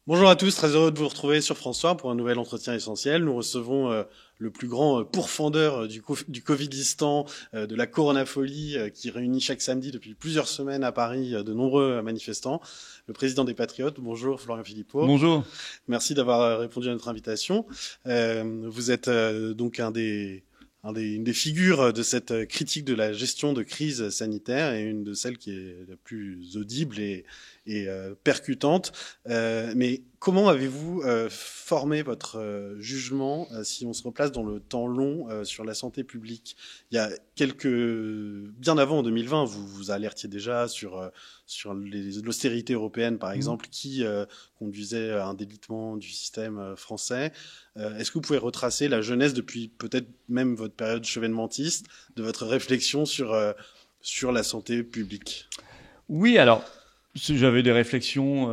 Bonjour à tous, très heureux de vous retrouver sur François pour un nouvel entretien essentiel. Nous recevons le plus grand pourfendeur du Covidistan, de la coronafolie qui réunit chaque samedi depuis plusieurs semaines à Paris de nombreux manifestants, le président des Patriotes. Bonjour Florian Philippot. Bonjour. Merci d'avoir répondu à notre invitation. Vous êtes donc une des figures de cette critique de la gestion de crise sanitaire et une de celles qui est la plus audible et percutante. Mais comment avez-vous formé votre jugement si on se replace dans le temps long sur la santé publique? Il y a bien avant en 2020, vous vous alertiez déjà sur l'austérité européenne, par exemple, qui conduisait à un délitement du système français. Est-ce que vous pouvez retracer la jeunesse depuis peut-être même votre période chevènementiste de votre réflexion sur la santé publique? Oui, alors, j'avais des réflexions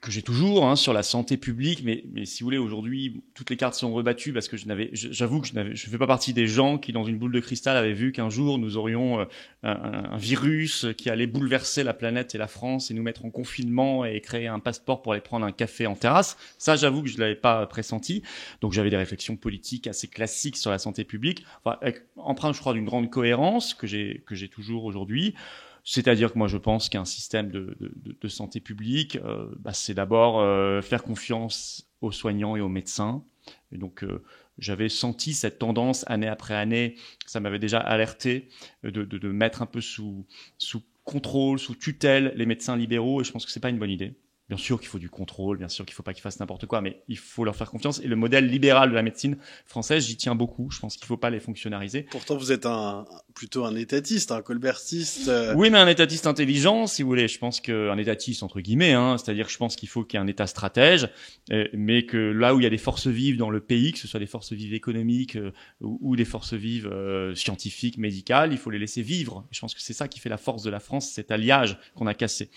que j'ai toujours sur la santé publique, mais si vous voulez, aujourd'hui, toutes les cartes sont rebattues parce que j'avoue que je fais pas partie des gens qui, dans une boule de cristal, avaient vu qu'un jour nous aurions un virus qui allait bouleverser la planète et la France et nous mettre en confinement et créer un passeport pour aller prendre un café en terrasse. Ça, j'avoue que je l'avais pas pressenti. Donc, j'avais des réflexions politiques assez classiques sur la santé publique, enfin, empreintes, je crois, d'une grande cohérence que j'ai toujours aujourd'hui. C'est-à-dire que moi, je pense qu'un système de santé publique, c'est d'abord faire confiance aux soignants et aux médecins. Et donc, j'avais senti cette tendance année après année, ça m'avait déjà alerté, de mettre un peu sous contrôle, sous tutelle les médecins libéraux. Et je pense que c'est pas une bonne idée. Bien sûr qu'il faut du contrôle, bien sûr qu'il faut pas qu'ils fassent n'importe quoi, mais il faut leur faire confiance. Et le modèle libéral de la médecine française, j'y tiens beaucoup. Je pense qu'il faut pas les fonctionnariser. Pourtant, vous êtes plutôt un étatiste, un colbertiste. Oui, mais un étatiste intelligent, si vous voulez. Je pense qu'un étatiste, entre guillemets, c'est-à-dire que je pense qu'il faut qu'il y ait un État stratège, mais que là où il y a des forces vives dans le pays, que ce soit des forces vives économiques ou des forces vives scientifiques, médicales, il faut les laisser vivre. Je pense que c'est ça qui fait la force de la France, cet alliage qu'on a cassé.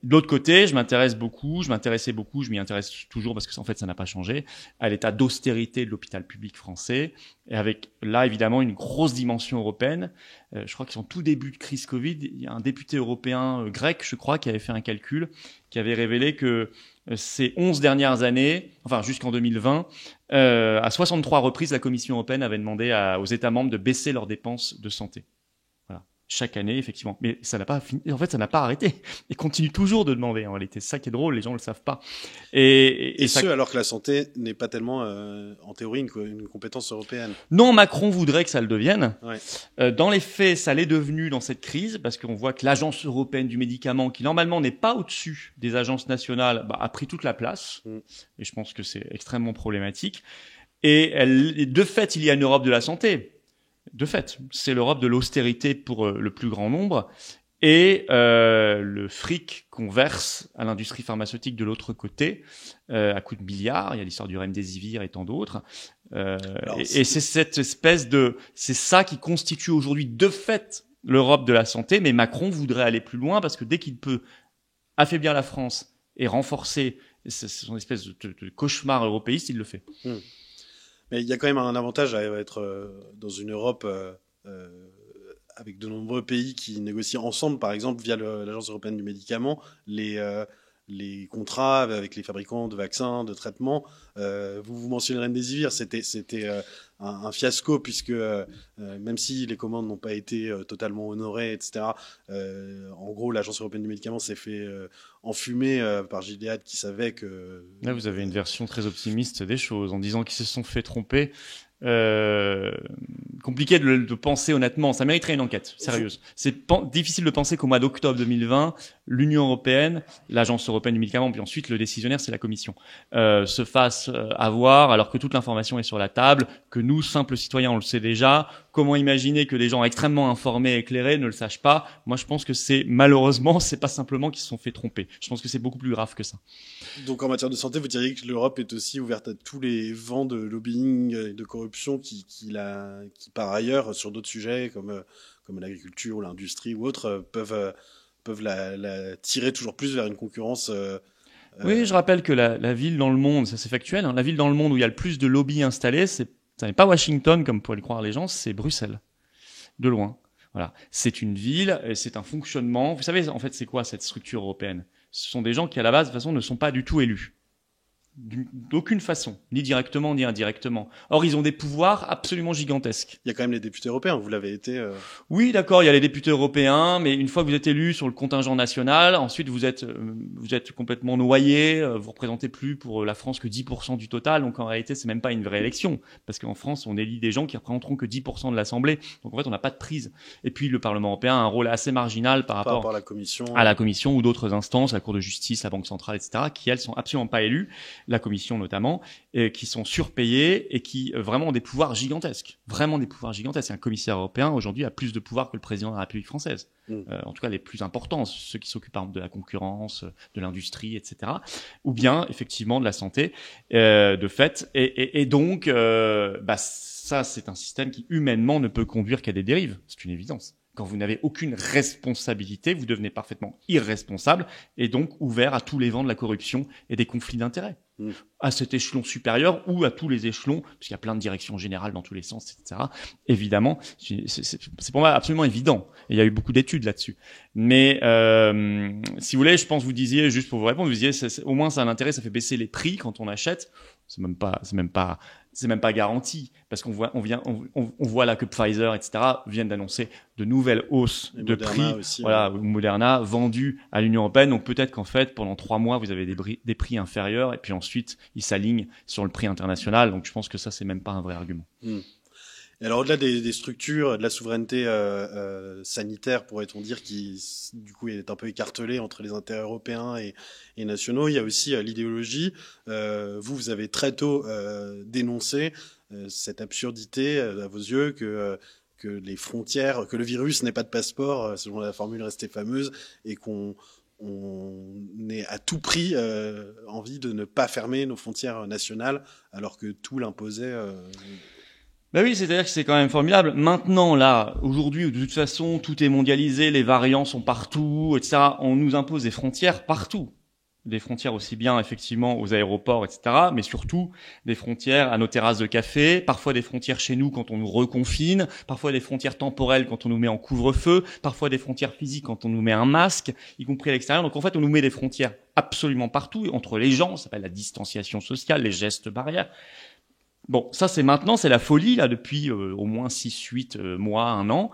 De l'autre côté, je m'y intéresse beaucoup, je m'y intéresse toujours parce que en fait ça n'a pas changé, à l'état d'austérité de l'hôpital public français, et avec là évidemment une grosse dimension européenne. Je crois qu'ils sont tout début de crise Covid, il y a un député européen grec, je crois, qui avait fait un calcul, qui avait révélé que ces 11 dernières années, enfin jusqu'en 2020, à 63 reprises, la Commission européenne avait demandé aux États membres de baisser leurs dépenses de santé. Chaque année, effectivement. Mais ça n'a pas fini. En fait, ça n'a pas arrêté. Il continue toujours de demander. En réalité, c'est ça qui est drôle. Les gens ne le savent pas. Et ça... alors que la santé n'est pas tellement, en théorie, une compétence européenne. Non, Macron voudrait que ça le devienne. Ouais. Dans les faits, ça l'est devenu dans cette crise parce qu'on voit que l'Agence européenne du médicament, qui normalement n'est pas au-dessus des agences nationales, a pris toute la place. Et je pense que c'est extrêmement problématique. Et de fait, il y a une Europe de la santé. De fait, c'est l'Europe de l'austérité pour le plus grand nombre et le fric qu'on verse à l'industrie pharmaceutique de l'autre côté à coups de milliards. Il y a l'histoire du Remdesivir et tant d'autres. Et c'est cette espèce c'est ça qui constitue aujourd'hui de fait l'Europe de la santé. Mais Macron voudrait aller plus loin parce que dès qu'il peut affaiblir la France et renforcer son espèce de cauchemar européiste, il le fait. Mais il y a quand même un avantage à être dans une Europe avec de nombreux pays qui négocient ensemble, par exemple via l'Agence européenne du médicament, les contrats avec les fabricants de vaccins, de traitements. Vous mentionnez Remdesivir, c'était un fiasco puisque même si les commandes n'ont pas été totalement honorées, etc., en gros, l'Agence européenne du médicament s'est fait enfumer par Gilead qui savait que... Là, vous avez une version très optimiste des choses en disant qu'ils se sont fait tromper. Compliqué de penser honnêtement, ça mériterait une enquête sérieuse. C'est difficile de penser qu'au mois d'octobre 2020, l'Union européenne, l'Agence européenne du médicament, puis ensuite le décisionnaire, c'est la Commission, se fasse avoir alors que toute l'information est sur la table, que nous, simples citoyens, on le sait déjà. Comment imaginer que des gens extrêmement informés et éclairés ne le sachent pas? Moi, je pense que malheureusement, c'est pas simplement qu'ils se sont fait tromper. Je pense que c'est beaucoup plus grave que ça. Donc en matière de santé, vous diriez que l'Europe est aussi ouverte à tous les vents de lobbying et de corruption qui par ailleurs, sur d'autres sujets comme l'agriculture ou l'industrie ou autres, peuvent la tirer toujours plus vers une concurrence. Oui, je rappelle que la ville dans le monde, ça c'est factuel, la ville dans le monde où il y a le plus de lobbies installés, ça n'est pas Washington comme pourraient le croire les gens, c'est Bruxelles, de loin. Voilà, c'est une ville, c'est un fonctionnement. Vous savez, en fait, c'est quoi cette structure européenne? Ce sont des gens qui, à la base, de toute façon, ne sont pas du tout élus. d'aucune façon, ni directement ni indirectement. Or, ils ont des pouvoirs absolument gigantesques. Il y a quand même les députés européens, vous l'avez été. Oui, d'accord, il y a les députés européens, mais une fois que vous êtes élu sur le contingent national, ensuite vous êtes complètement noyé, vous représentez plus pour la France que 10% du total, donc en réalité c'est même pas une vraie élection, parce qu'en France on élit des gens qui représenteront que 10% de l'Assemblée, donc en fait on n'a pas de prise. Et puis le Parlement européen a un rôle assez marginal par rapport à la Commission ou d'autres instances, la Cour de justice, la Banque centrale, etc., qui elles sont absolument pas élues, la Commission notamment, et qui sont surpayées et qui vraiment ont des pouvoirs gigantesques. Vraiment des pouvoirs gigantesques. Un commissaire européen aujourd'hui a plus de pouvoirs que le président de la République française. En tout cas les plus importants, ceux qui s'occupent par exemple de la concurrence, de l'industrie, etc. Ou bien effectivement de la santé, de fait. Et donc, ça c'est un système qui humainement ne peut conduire qu'à des dérives. C'est une évidence. Quand vous n'avez aucune responsabilité, vous devenez parfaitement irresponsable et donc ouvert à tous les vents de la corruption et des conflits d'intérêts. À cet échelon supérieur ou à tous les échelons, puisqu'il y a plein de directions générales dans tous les sens, etc. Évidemment, c'est pour moi absolument évident. Et il y a eu beaucoup d'études là-dessus. Mais si vous voulez, je pense, vous disiez, juste pour vous répondre, vous disiez, au moins ça a un intérêt, ça fait baisser les prix quand on achète. C'est même pas garanti, parce qu'on voit là que Pfizer, etc., viennent d'annoncer de nouvelles hausses de prix, aussi, Moderna vendu à l'Union européenne. Donc peut-être qu'en fait, pendant 3 mois, vous avez des prix inférieurs, et puis ensuite, ils s'alignent sur le prix international. Donc je pense que ça, c'est même pas un vrai argument. Et alors au-delà des structures, de la souveraineté sanitaire, pourrait-on dire, qui du coup est un peu écartelée entre les intérêts européens et nationaux, il y a aussi l'idéologie. Vous avez très tôt dénoncé cette absurdité à vos yeux que les frontières, que le virus n'est pas de passeport, selon la formule restée fameuse, et qu'on ait à tout prix envie de ne pas fermer nos frontières nationales, alors que tout l'imposait. Ben oui, c'est-à-dire que c'est quand même formidable. Maintenant, là, aujourd'hui, de toute façon, tout est mondialisé, les variants sont partout, etc. On nous impose des frontières partout. Des frontières aussi bien, effectivement, aux aéroports, etc., mais surtout des frontières à nos terrasses de café, parfois des frontières chez nous quand on nous reconfine, parfois des frontières temporelles quand on nous met en couvre-feu, parfois des frontières physiques quand on nous met un masque, y compris à l'extérieur. Donc en fait, on nous met des frontières absolument partout, entre les gens, ça s'appelle la distanciation sociale, les gestes barrières. Bon, ça c'est maintenant, c'est la folie là depuis au moins 6-8 mois, 1 an.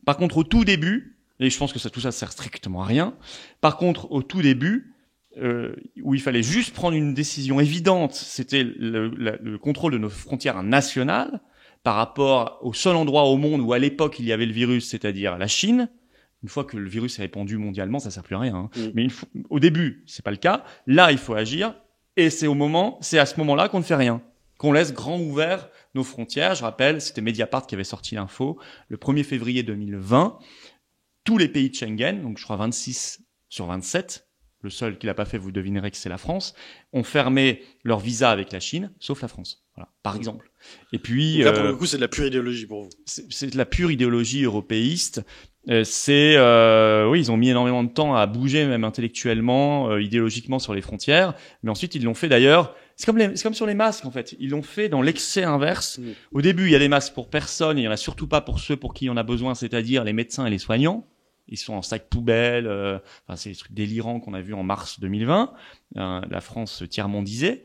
Par contre, au tout début, et je pense que tout ça sert strictement à rien. Par contre, au tout début, où il fallait juste prendre une décision évidente, c'était le contrôle de nos frontières nationales par rapport au seul endroit au monde où à l'époque il y avait le virus, c'est-à-dire la Chine. Une fois que le virus est répandu mondialement, ça sert plus à rien. Mais au début, c'est pas le cas. Là, il faut agir, et c'est à ce moment-là qu'on ne fait rien. Qu'on laisse grand ouvert nos frontières. Je rappelle, c'était Mediapart qui avait sorti l'info. Le 1er février 2020, tous les pays de Schengen, donc je crois 26 sur 27, le seul qui l'a pas fait, vous devinerez que c'est la France, ont fermé leur visa avec la Chine, sauf la France. Voilà, par exemple. Et puis, donc là, pour le coup, c'est de la pure idéologie pour vous. C'est de la pure idéologie européiste. Oui, ils ont mis énormément de temps à bouger, même intellectuellement, idéologiquement sur les frontières. Mais ensuite, ils l'ont fait d'ailleurs. C'est comme sur les masques, en fait. Ils l'ont fait dans l'excès inverse. Au début, il y a des masques pour personne, et il y en a surtout pas pour ceux pour qui on a besoin, c'est-à-dire les médecins et les soignants. Ils sont en sac poubelle. C'est des trucs délirants qu'on a vus en mars 2020. La France tiers-mondisée.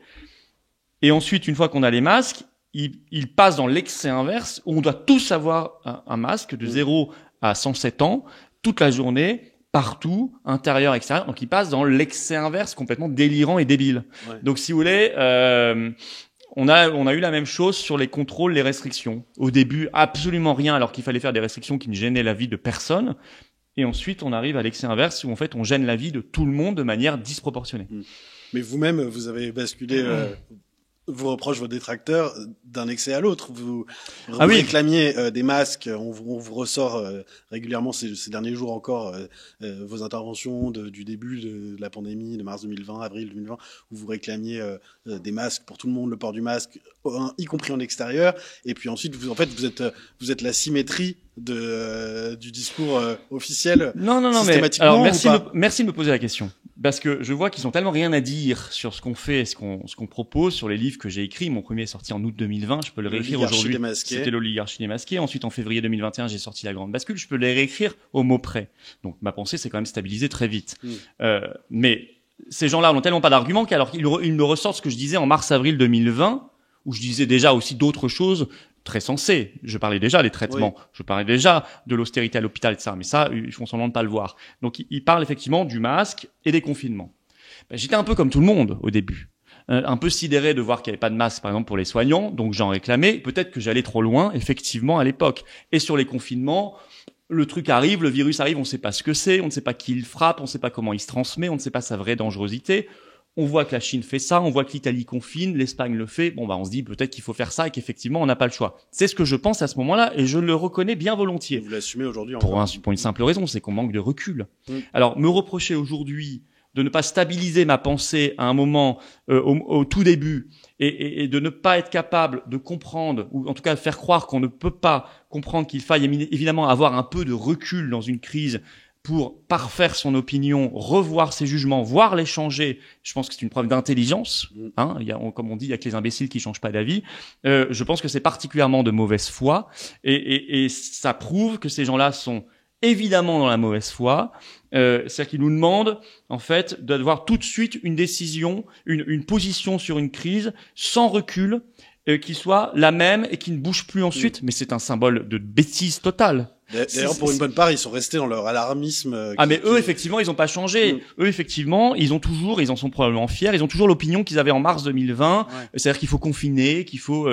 Et ensuite, une fois qu'on a les masques, ils passent dans l'excès inverse, où on doit tous avoir un masque de 0 à 107 ans, toute la journée, partout, intérieur, extérieur. Donc, ils passent dans l'excès inverse, complètement délirant et débile. Ouais. Donc, si vous voulez, on a eu la même chose sur les contrôles, les restrictions. Au début, absolument rien, alors qu'il fallait faire des restrictions qui ne gênaient la vie de personne. Et ensuite, on arrive à l'excès inverse, où en fait, on gêne la vie de tout le monde de manière disproportionnée. Mais vous-même, vous avez basculé... vous reproche vos détracteurs d'un excès à l'autre. Vous réclamiez des masques. On vous ressort régulièrement ces derniers jours encore vos interventions du début de la pandémie de mars 2020, avril 2020, où vous réclamiez des masques pour tout le monde, le port du masque, y compris en extérieur. Et puis ensuite, vous êtes la symétrie du discours officiel. Non, mais alors merci de me poser la question. Parce que je vois qu'ils ont tellement rien à dire sur ce qu'on fait et ce qu'on propose, sur les livres que j'ai écrits. Mon premier est sorti en août 2020, je peux le réécrire aujourd'hui. C'était l'oligarchie démasquée. Ensuite, en février 2021, j'ai sorti La Grande Bascule. Je peux les réécrire au mot près. Donc, ma pensée, c'est quand même stabilisé très vite. Mais ces gens-là n'ont tellement pas d'arguments qu'alors ils me ressortent ce que je disais en mars-avril 2020, où je disais déjà aussi d'autres choses très sensées. Je parlais déjà des traitements, oui. Je parlais déjà de l'austérité à l'hôpital, etc. Mais ça, ils font semblant de pas le voir. Donc, ils parlent effectivement du masque et des confinements. J'étais un peu comme tout le monde au début. Un peu sidéré de voir qu'il n'y avait pas de masque, par exemple, pour les soignants. Donc, j'en réclamais. Peut-être que j'allais trop loin, effectivement, à l'époque. Et sur les confinements, le truc arrive, le virus arrive, on ne sait pas ce que c'est, on ne sait pas qui il frappe, on ne sait pas comment il se transmet, on ne sait pas sa vraie dangerosité. On voit que la Chine fait ça, on voit que l'Italie confine, l'Espagne le fait. On se dit peut-être qu'il faut faire ça et qu'effectivement, on n'a pas le choix. C'est ce que je pense à ce moment-là et je le reconnais bien volontiers. Vous l'assumez aujourd'hui pour une simple raison, c'est qu'on manque de recul. Alors, me reprocher aujourd'hui de ne pas stabiliser ma pensée à un moment au tout début et de ne pas être capable de comprendre, ou en tout cas de faire croire qu'on ne peut pas comprendre qu'il faille évidemment avoir un peu de recul dans une crise pour parfaire son opinion, revoir ses jugements, voire les changer. Je pense que c'est une preuve d'intelligence. Comme on dit, il y a que les imbéciles qui changent pas d'avis. Je pense que c'est particulièrement de mauvaise foi et ça prouve que ces gens-là sont évidemment dans la mauvaise foi. C'est-à-dire qu'ils nous demandent en fait d'avoir tout de suite une décision, une position sur une crise sans recul, qui soit la même et qui ne bouge plus ensuite. Mais c'est un symbole de bêtise totale. D'ailleurs, pour une bonne part, ils sont restés dans leur alarmisme. Mais eux, effectivement, ils n'ont pas changé. Eux, effectivement, ils en sont probablement fiers. Ils ont toujours l'opinion qu'ils avaient en mars 2020. Ouais. C'est-à-dire qu'il faut confiner, qu'il faut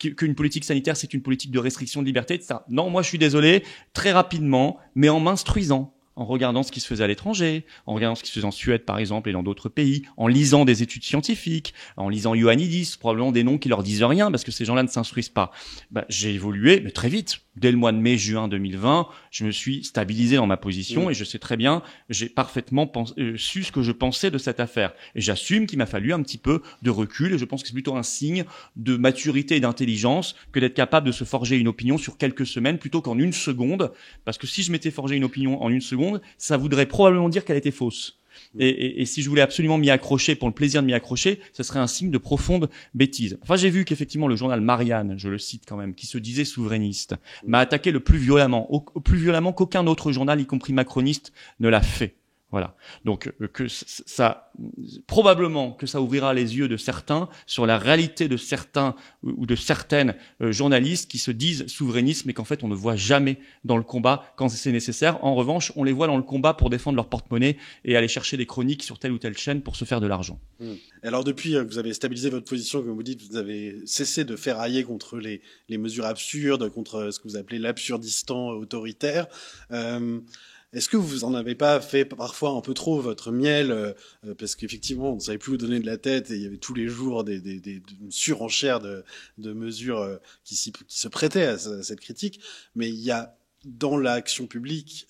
qu'une politique sanitaire, c'est une politique de restriction de liberté, etc. Non, moi, je suis désolé. Très rapidement, mais en m'instruisant, en regardant ce qui se faisait à l'étranger, en regardant ce qui se faisait en Suède, par exemple, et dans d'autres pays, en lisant des études scientifiques, en lisant Ioannidis, probablement des noms qui leur disent rien, parce que ces gens-là ne s'instruisent pas. J'ai évolué, mais très vite. Dès le mois de mai-juin 2020, je me suis stabilisé dans ma position et je sais très bien, j'ai parfaitement su ce que je pensais de cette affaire. Et j'assume qu'il m'a fallu un petit peu de recul et je pense que c'est plutôt un signe de maturité et d'intelligence que d'être capable de se forger une opinion sur quelques semaines plutôt qu'en une seconde. Parce que si je m'étais forgé une opinion en une seconde, ça voudrait probablement dire qu'elle était fausse. Et si je voulais absolument m'y accrocher pour le plaisir de m'y accrocher, ce serait un signe de profonde bêtise. Enfin, j'ai vu qu'effectivement le journal Marianne, je le cite quand même, qui se disait souverainiste, m'a attaqué le plus violemment, plus violemment qu'aucun autre journal, y compris macroniste, ne l'a fait. Voilà. Donc probablement que ça ouvrira les yeux de certains sur la réalité de certains ou de certaines journalistes qui se disent souverainistes, mais qu'en fait on ne voit jamais dans le combat quand c'est nécessaire. En revanche, on les voit dans le combat pour défendre leur porte-monnaie et aller chercher des chroniques sur telle ou telle chaîne pour se faire de l'argent. Alors depuis que vous avez stabilisé votre position, comme vous dites, vous avez cessé de ferrailler contre les mesures absurdes, contre ce que vous appelez l'absurdistan autoritaire. Est-ce que vous en avez pas fait parfois un peu trop votre miel, parce qu'effectivement on ne savait plus où donner de la tête et il y avait tous les jours une surenchère de mesures qui se prêtaient à cette critique, mais il y a dans l'action publique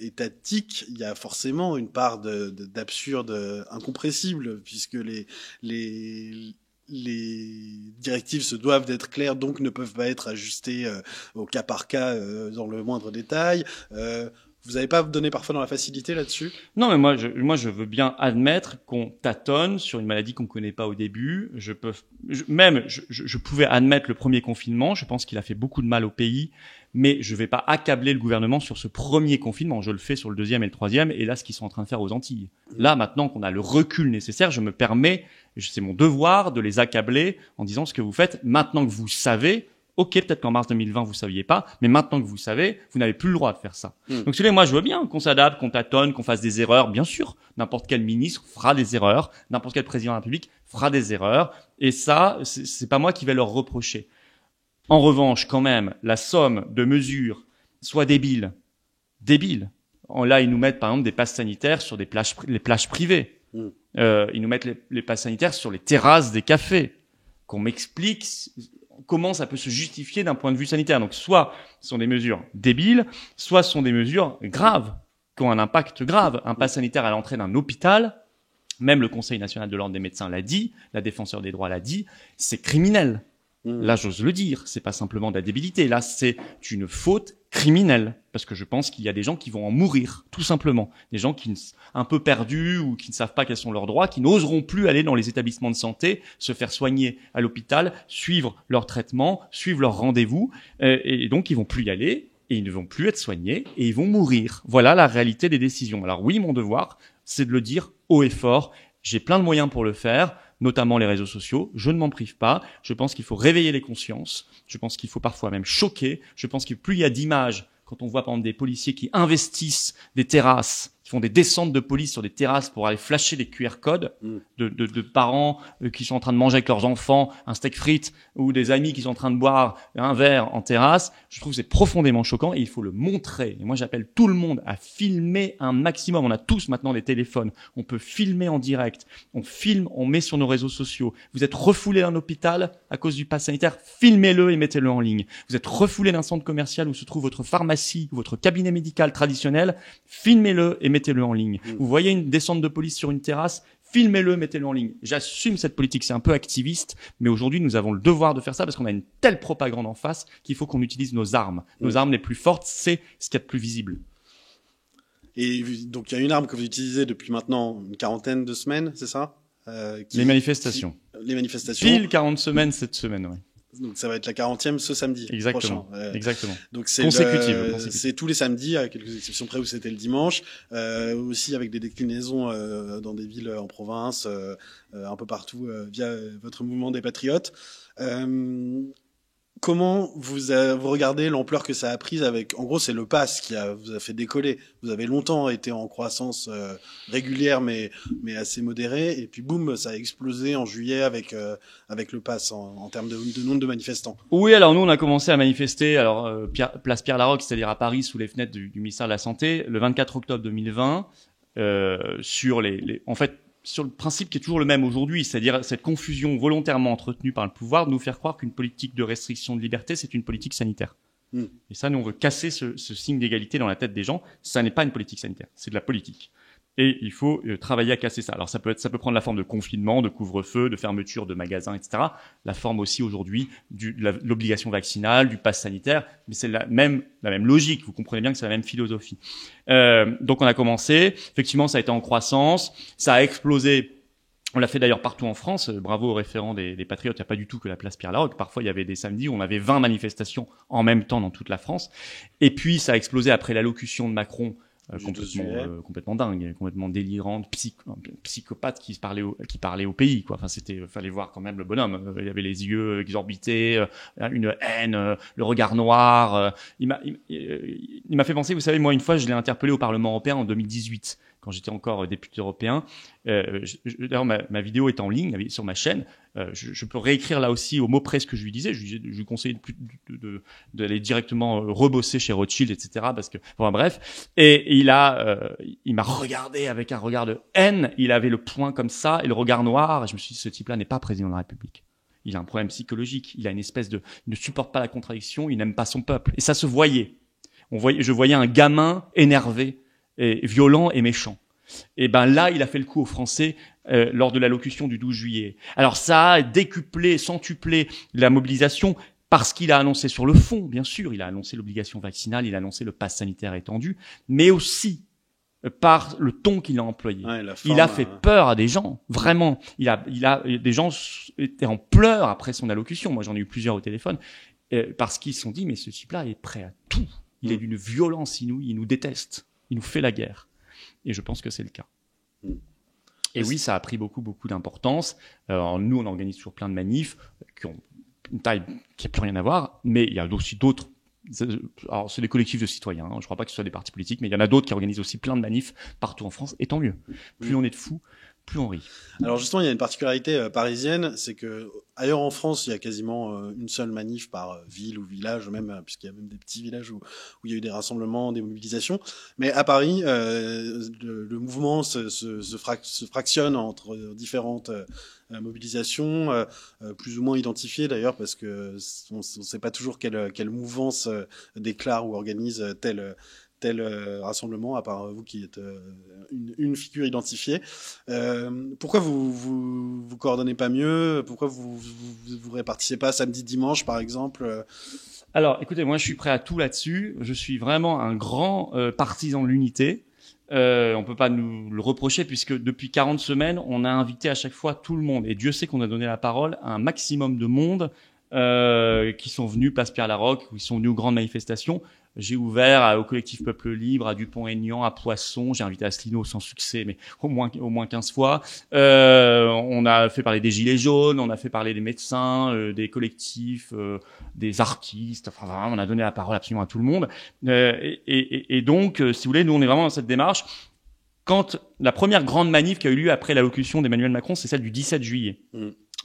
étatique, il y a forcément une part d'absurde incompressible puisque les directives se doivent d'être claires, donc ne peuvent pas être ajustées au cas par cas dans le moindre détail. Vous n'avez pas donné parfois dans la facilité là-dessus ? Non, mais moi, je veux bien admettre qu'on tâtonne sur une maladie qu'on connaît pas au début. Je pouvais admettre le premier confinement. Je pense qu'il a fait beaucoup de mal au pays, mais je vais pas accabler le gouvernement sur ce premier confinement. Je le fais sur le deuxième et le troisième, et là, ce qu'ils sont en train de faire aux Antilles. Là, maintenant qu'on a le recul nécessaire, je me permets, c'est mon devoir de les accabler en disant ce que vous faites maintenant que vous savez. Ok, peut-être qu'en mars 2020, vous saviez pas, mais maintenant que vous savez, vous n'avez plus le droit de faire ça. Donc, si vous voulez, moi, je veux bien qu'on s'adapte, qu'on tâtonne, qu'on fasse des erreurs. Bien sûr, n'importe quel ministre fera des erreurs, n'importe quel président de la République fera des erreurs. Et ça, c'est pas moi qui vais leur reprocher. En revanche, quand même, la somme de mesures soit débile. Là, ils nous mettent, par exemple, des passes sanitaires sur les plages privées. Ils nous mettent les passes sanitaires sur les terrasses des cafés. Qu'on m'explique comment ça peut se justifier d'un point de vue sanitaire. Donc, soit ce sont des mesures débiles, soit ce sont des mesures graves, qui ont un impact grave. Un pass sanitaire à l'entrée d'un hôpital, même le Conseil national de l'ordre des médecins l'a dit, la défenseur des droits l'a dit, c'est criminel. Là, j'ose le dire, c'est pas simplement de la débilité. Là, c'est une faute criminelle. Parce que je pense qu'il y a des gens qui vont en mourir, tout simplement. Des gens qui un peu perdus ou qui ne savent pas quels sont leurs droits, qui n'oseront plus aller dans les établissements de santé, se faire soigner à l'hôpital, suivre leur traitement, suivre leur rendez-vous, et donc ils vont plus y aller. et ils ne vont plus être soignés et ils vont mourir. Voilà la réalité des décisions. Alors oui, mon devoir, c'est de le dire haut et fort. J'ai plein de moyens pour le faire, notamment les réseaux sociaux. Je ne m'en prive pas. Je pense qu'il faut réveiller les consciences. Je pense qu'il faut parfois même choquer. Je pense que plus il y a d'images, quand on voit par exemple des policiers qui investissent des terrasses, qui font des descentes de police sur des terrasses pour aller flasher des QR codes de parents qui sont en train de manger avec leurs enfants un steak frites ou des amis qui sont en train de boire un verre en terrasse, je trouve que c'est profondément choquant et il faut le montrer. Et moi, j'appelle tout le monde à filmer un maximum. On a tous maintenant des téléphones. On peut filmer en direct. On filme, on met sur nos réseaux sociaux. Vous êtes refoulé d'un hôpital à cause du pass sanitaire, filmez-le et mettez-le en ligne. Vous êtes refoulé d'un centre commercial où se trouve votre pharmacie ou votre cabinet médical traditionnel, filmez-le et mettez-le en ligne. Vous voyez une descente de police sur une terrasse, filmez-le, mettez-le en ligne. J'assume cette politique, c'est un peu activiste, mais aujourd'hui, nous avons le devoir de faire ça parce qu'on a une telle propagande en face qu'il faut qu'on utilise nos armes. Nos armes les plus fortes, c'est ce qu'il y a de plus visible. Et donc, il y a une arme que vous utilisez depuis maintenant une quarantaine de semaines, c'est ça Les manifestations. Les manifestations. Pile 40 semaines cette semaine, oui. Donc ça va être la 40e ce samedi Exactement. prochain. Exactement. Donc c'est consécutive. C'est tous les samedis, à quelques exceptions près où c'était le dimanche, aussi avec des déclinaisons dans des villes en province, un peu partout via votre mouvement des Patriotes. Comment vous regardez l'ampleur que ça a prise avec, en gros, c'est le pass qui vous a fait décoller. Vous avez longtemps été en croissance régulière, mais assez modérée, et puis boum, ça a explosé en juillet avec le pass en termes de nombre de manifestants. Oui, alors nous, on a commencé à manifester, place Pierre-Laroque, c'est-à-dire à Paris, sous les fenêtres du ministère de la Santé, le 24 octobre 2020, sur le principe qui est toujours le même aujourd'hui, c'est-à-dire cette confusion volontairement entretenue par le pouvoir de nous faire croire qu'une politique de restriction de liberté, c'est une politique sanitaire. Et ça, nous, on veut casser ce signe d'égalité dans la tête des gens. Ça n'est pas une politique sanitaire, c'est de la politique. Et il faut travailler à casser ça. Alors ça peut prendre la forme de confinement, de couvre-feu, de fermeture de magasins, etc. La forme aussi aujourd'hui de l'obligation vaccinale, du pass sanitaire, mais c'est la même logique. Vous comprenez bien que c'est la même philosophie. Donc on a commencé. Effectivement, ça a été en croissance, ça a explosé. On l'a fait d'ailleurs partout en France. Bravo aux référents des Patriotes. Il n'y a pas du tout que la place Pierre-Laroque. Parfois, il y avait des samedis où on avait 20 manifestations en même temps dans toute la France. Et puis, ça a explosé après l'allocution de Macron. Complètement dingue, complètement délirante, psychopathe qui parlait au pays, quoi. Enfin, fallait voir quand même le bonhomme. Il avait les yeux exorbités, une haine, le regard noir. Il m'a fait penser, vous savez, moi, une fois, je l'ai interpellé au Parlement européen en 2018, quand j'étais encore député européen. D'ailleurs, ma vidéo est en ligne sur ma chaîne. Je peux réécrire là aussi au mot près ce que je lui disais. Je lui conseillais d'aller directement rebosser chez Rothschild, etc. Parce que, enfin bref. Et il m'a regardé avec un regard de haine. Il avait le poing comme ça et le regard noir. Et je me suis dit, ce type-là n'est pas président de la République. Il a un problème psychologique. Il a une espèce il ne supporte pas la contradiction. Il n'aime pas son peuple. Et ça se voyait. Je voyais un gamin énervé, et violent et méchant. Et ben là, il a fait le coup aux Français lors de l'allocution du 12 juillet. Alors ça a décuplé, centuplé la mobilisation parce qu'il a annoncé sur le fond, bien sûr, il a annoncé l'obligation vaccinale, il a annoncé le pass sanitaire étendu, mais aussi par le ton qu'il a employé. Ouais, il a fait peur à des gens, vraiment. Des gens étaient en pleurs après son allocution. Moi, j'en ai eu plusieurs au téléphone parce qu'ils se sont dit, mais ce type-là est prêt à tout. Il est d'une violence inouïe, il nous déteste, il nous fait la guerre. Et je pense que c'est le cas. Et oui, ça a pris beaucoup d'importance. Nous, on organise toujours plein de manifs qui ont une taille qui n'a plus rien à voir, mais il y a aussi d'autres. Alors, c'est des collectifs de citoyens. Je ne crois pas que ce soit des partis politiques, mais il y en a d'autres qui organisent aussi plein de manifs partout en France. Et tant mieux. Plus on est de fous, plus on rit. Alors justement, il y a une particularité parisienne, c'est que ailleurs en France, il y a quasiment une seule manif par ville ou village, même puisqu'il y a même des petits villages où il y a eu des rassemblements, des mobilisations. Mais à Paris, le mouvement se fractionne entre différentes mobilisations, plus ou moins identifiées d'ailleurs, parce que on ne sait pas toujours quelle mouvance déclare ou organise tel rassemblement, à part vous qui êtes une figure identifiée. Pourquoi vous coordonnez pas mieux? Pourquoi vous répartissez pas samedi, dimanche, par exemple? Alors, écoutez, moi, je suis prêt à tout là-dessus. Je suis vraiment un grand partisan de l'unité. On peut pas nous le reprocher puisque depuis 40 semaines, on a invité à chaque fois tout le monde. Et Dieu sait qu'on a donné la parole à un maximum de monde qui sont venus place Pierre-Laroque, ou ils sont venus aux grandes manifestations. J'ai ouvert au collectif Peuple Libre, à Dupont-Aignan, à Poisson. J'ai invité Asselineau sans succès, mais au moins 15 fois. On a fait parler des Gilets jaunes, on a fait parler des médecins, des collectifs, des artistes. Enfin, vraiment, on a donné la parole absolument à tout le monde. Et donc, si vous voulez, nous, on est vraiment dans cette démarche. Quand la première grande manif qui a eu lieu après l'allocution d'Emmanuel Macron, c'est celle du 17 juillet.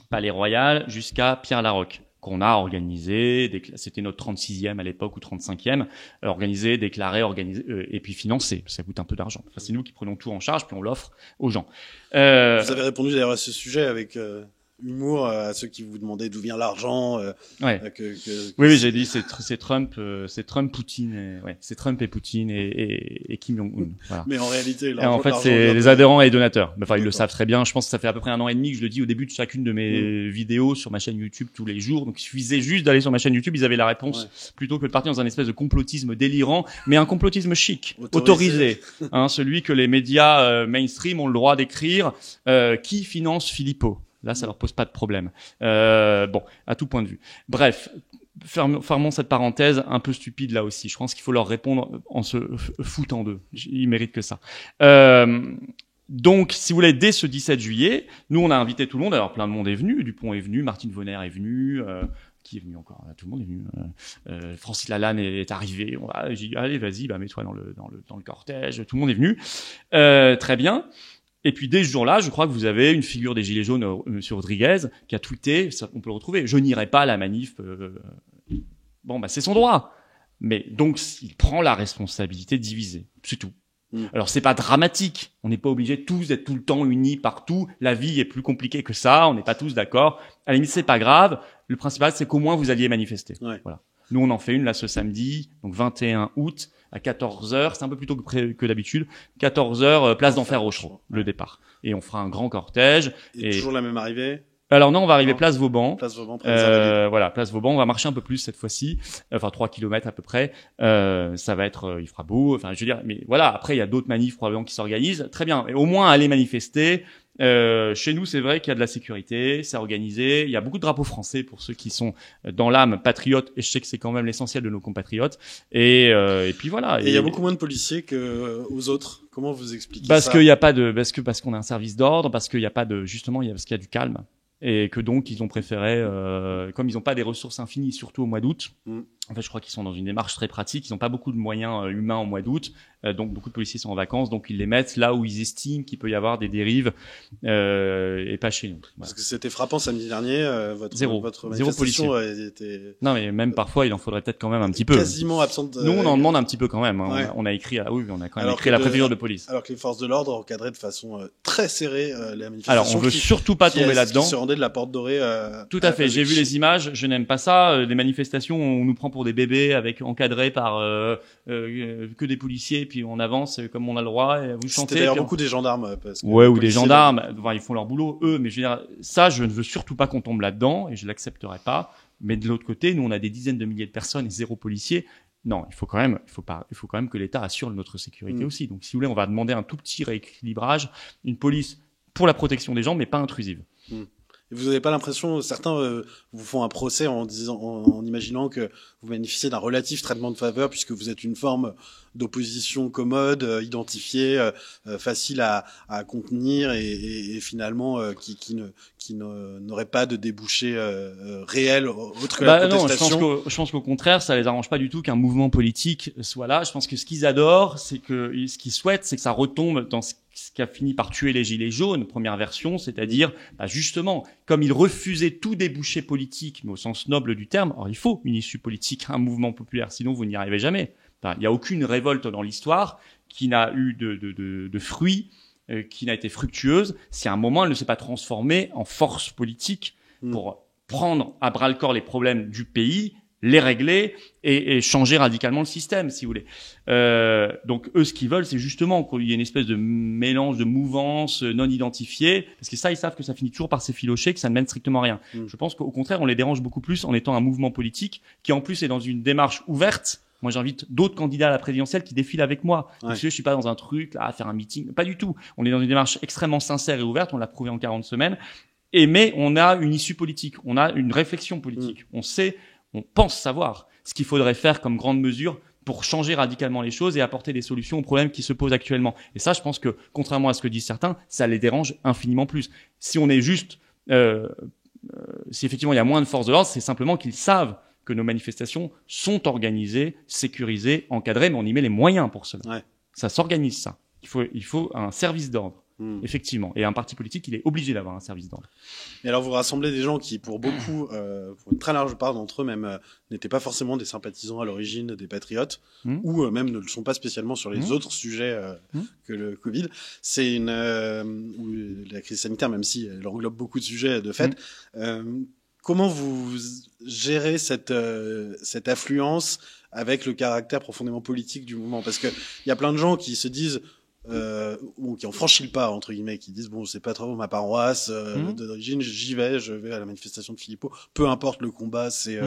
Palais Royal jusqu'à Pierre-Laroque, qu'on a organisé, c'était notre 36e à l'époque ou 35e, organisé, déclaré, et puis financé. Ça coûte un peu d'argent. Enfin, c'est nous qui prenons tout en charge, puis on l'offre aux gens. Vous avez répondu d'ailleurs à ce sujet avec humour à ceux qui vous demandaient d'où vient l'argent. Ouais. Oui, j'ai dit c'est Trump, Poutine, c'est Trump et Poutine et Kim Jong-un. Voilà. Mais en réalité, en fait, c'est les adhérents et les donateurs. Enfin, ils le savent très bien. Je pense que ça fait à peu près 1 an et demi que je le dis au début de chacune de mes vidéos sur ma chaîne YouTube tous les jours. Donc, il suffisait juste d'aller sur ma chaîne YouTube, ils avaient la réponse plutôt que de partir dans un espèce de complotisme délirant, mais un complotisme chic, autorisé, celui que les médias mainstream ont le droit d'écrire. Qui finance Philippot? Là, ça leur pose pas de problème. Bon, à tout point de vue. Bref, fermons cette parenthèse un peu stupide là aussi. Je pense qu'il faut leur répondre en se foutant d'eux. Ils méritent que ça. Donc, si vous voulez, dès ce 17 juillet, nous, on a invité tout le monde. Alors, plein de monde est venu. Dupont est venu, Martine Vonner est venue. Qui est venu encore? Tout le monde est venu. Francis Lalanne est arrivé. J'ai dit, allez, vas-y, mets-toi dans le cortège. Tout le monde est venu. Très bien. Et puis dès ce jour-là, je crois que vous avez une figure des Gilets jaunes, Monsieur Rodriguez, qui a tweeté, ça, on peut le retrouver, je n'irai pas à la manif. Bon, c'est son droit. Mais donc, il prend la responsabilité de diviser. C'est tout. Alors, c'est pas dramatique. On n'est pas obligé tous d'être tout le temps unis partout. La vie est plus compliquée que ça. On n'est pas tous d'accord. À la limite, c'est pas grave. Le principal, c'est qu'au moins vous alliez manifester. Ouais. Voilà. Nous, on en fait une là ce samedi, donc 21 août. À 14h, c'est un peu plus tôt que d'habitude, 14h, place d'Enfer Rochereau, le départ. Et on fera un grand cortège. Et toujours la même arrivée? Alors non, on va arriver place Vauban. Place Vauban, voilà, place Vauban, on va marcher un peu plus cette fois-ci, enfin 3 km à peu près. Ça va être, il fera beau, enfin je veux dire, mais voilà, après il y a d'autres manifs probablement qui s'organisent. Très bien, et au moins aller manifester. Chez nous, c'est vrai qu'il y a de la sécurité, c'est organisé. Il y a beaucoup de drapeaux français pour ceux qui sont dans l'âme patriote. Et je sais que c'est quand même l'essentiel de nos compatriotes. Et puis voilà. Et il y a beaucoup moins de policiers que aux autres. Comment vous expliquez ça? Parce qu'on a un service d'ordre, parce qu'il y a pas de, justement, parce qu'il y a du calme. Et que donc, ils ont préféré, comme ils n'ont pas des ressources infinies, surtout au mois d'août. En fait, je crois qu'ils sont dans une démarche très pratique. Ils n'ont pas beaucoup de moyens humains au mois d'août. Donc, beaucoup de policiers sont en vacances. Donc, ils les mettent là où ils estiment qu'il peut y avoir des dérives, et pas chez nous. Voilà. Parce que c'était frappant samedi dernier. Votre manifestation était... Non, mais même parfois, il en faudrait peut-être quand même un petit peu. Quasiment absente. Nous, on en demande un petit peu quand même. Hein. Ouais. On a écrit, on a quand même écrit à la préfecture de police. Alors que les forces de l'ordre encadraient de façon très serrée les manifestations. Alors, on veut surtout pas tomber là-dedans. Qui se rendaient de la Porte Dorée. Tout à fait. J'ai vu les images. Je n'aime pas ça. Des manifestations, on nous prend pour des bébés encadrés par que des policiers, puis on avance comme on a le droit. Et vous chantez. C'était d'ailleurs beaucoup des gendarmes. Parce que ou des gendarmes. Enfin, ils font leur boulot eux. Mais je veux dire, ça, je ne veux surtout pas qu'on tombe là-dedans et je l'accepterai pas. Mais de l'autre côté, nous, on a des dizaines de milliers de personnes et 0 policiers. Non, il faut quand même que l'État assure notre sécurité aussi. Donc, si vous voulez, on va demander un tout petit rééquilibrage, une police pour la protection des gens, mais pas intrusive. Et vous n'avez pas l'impression, certains vous font un procès en imaginant que vous bénéficiez d'un relatif traitement de faveur puisque vous êtes une forme d'opposition commode, identifiée, facile à contenir et finalement qui n'aurait pas de débouché réel autre que la protestation. Non, je pense qu'au contraire, ça les arrange pas du tout qu'un mouvement politique soit là. Je pense que ce qu'ils adorent, ce qu'ils souhaitent, c'est que ça retombe dans ce qui a fini par tuer les Gilets jaunes, première version, c'est-à-dire, justement, comme ils refusaient tout débouché politique, mais au sens noble du terme, alors il faut une issue politique, un mouvement populaire, sinon vous n'y arrivez jamais. Il n'y a aucune révolte dans l'histoire qui n'a eu de fruits, qui n'a été fructueuse, si à un moment elle ne s'est pas transformée en force politique pour prendre à bras-le-corps les problèmes du pays, les régler et changer radicalement le système, si vous voulez. Donc eux, ce qu'ils veulent, c'est justement qu'il y ait une espèce de mélange de mouvances non identifiées, parce que ça, ils savent que ça finit toujours par s'effilocher, que ça ne mène strictement à rien. Je pense qu'au contraire, on les dérange beaucoup plus en étant un mouvement politique qui, en plus, est dans une démarche ouverte. Moi, j'invite d'autres candidats à la présidentielle qui défilent avec moi. Donc, je suis pas dans un truc, là, à faire un meeting. Pas du tout. On est dans une démarche extrêmement sincère et ouverte. On l'a prouvé en 40 semaines. Mais on a une issue politique. On a une réflexion politique. On pense savoir ce qu'il faudrait faire comme grande mesure pour changer radicalement les choses et apporter des solutions aux problèmes qui se posent actuellement. Et ça, je pense que, contrairement à ce que disent certains, ça les dérange infiniment plus. Si on est juste, si effectivement il y a moins de forces de l'ordre, c'est simplement qu'ils savent que nos manifestations sont organisées, sécurisées, encadrées, mais on y met les moyens pour cela. Ouais. Ça s'organise, ça. Il faut un service d'ordre. Effectivement. Et un parti politique, il est obligé d'avoir un service d'ordre. Et alors, vous rassemblez des gens qui, pour beaucoup, pour une très large part d'entre eux même, n'étaient pas forcément des sympathisants à l'origine des patriotes, ou même ne le sont pas spécialement sur les autres sujets que le Covid. C'est ou la crise sanitaire, même si elle englobe beaucoup de sujets de fait. Comment vous gérez cette affluence avec le caractère profondément politique du mouvement? Parce que il y a plein de gens qui se disent qui ont franchi le pas entre guillemets, qui disent bon, c'est pas trop ma paroisse d'origine, j'y vais, je vais à la manifestation de Philippot, peu importe le combat, c'est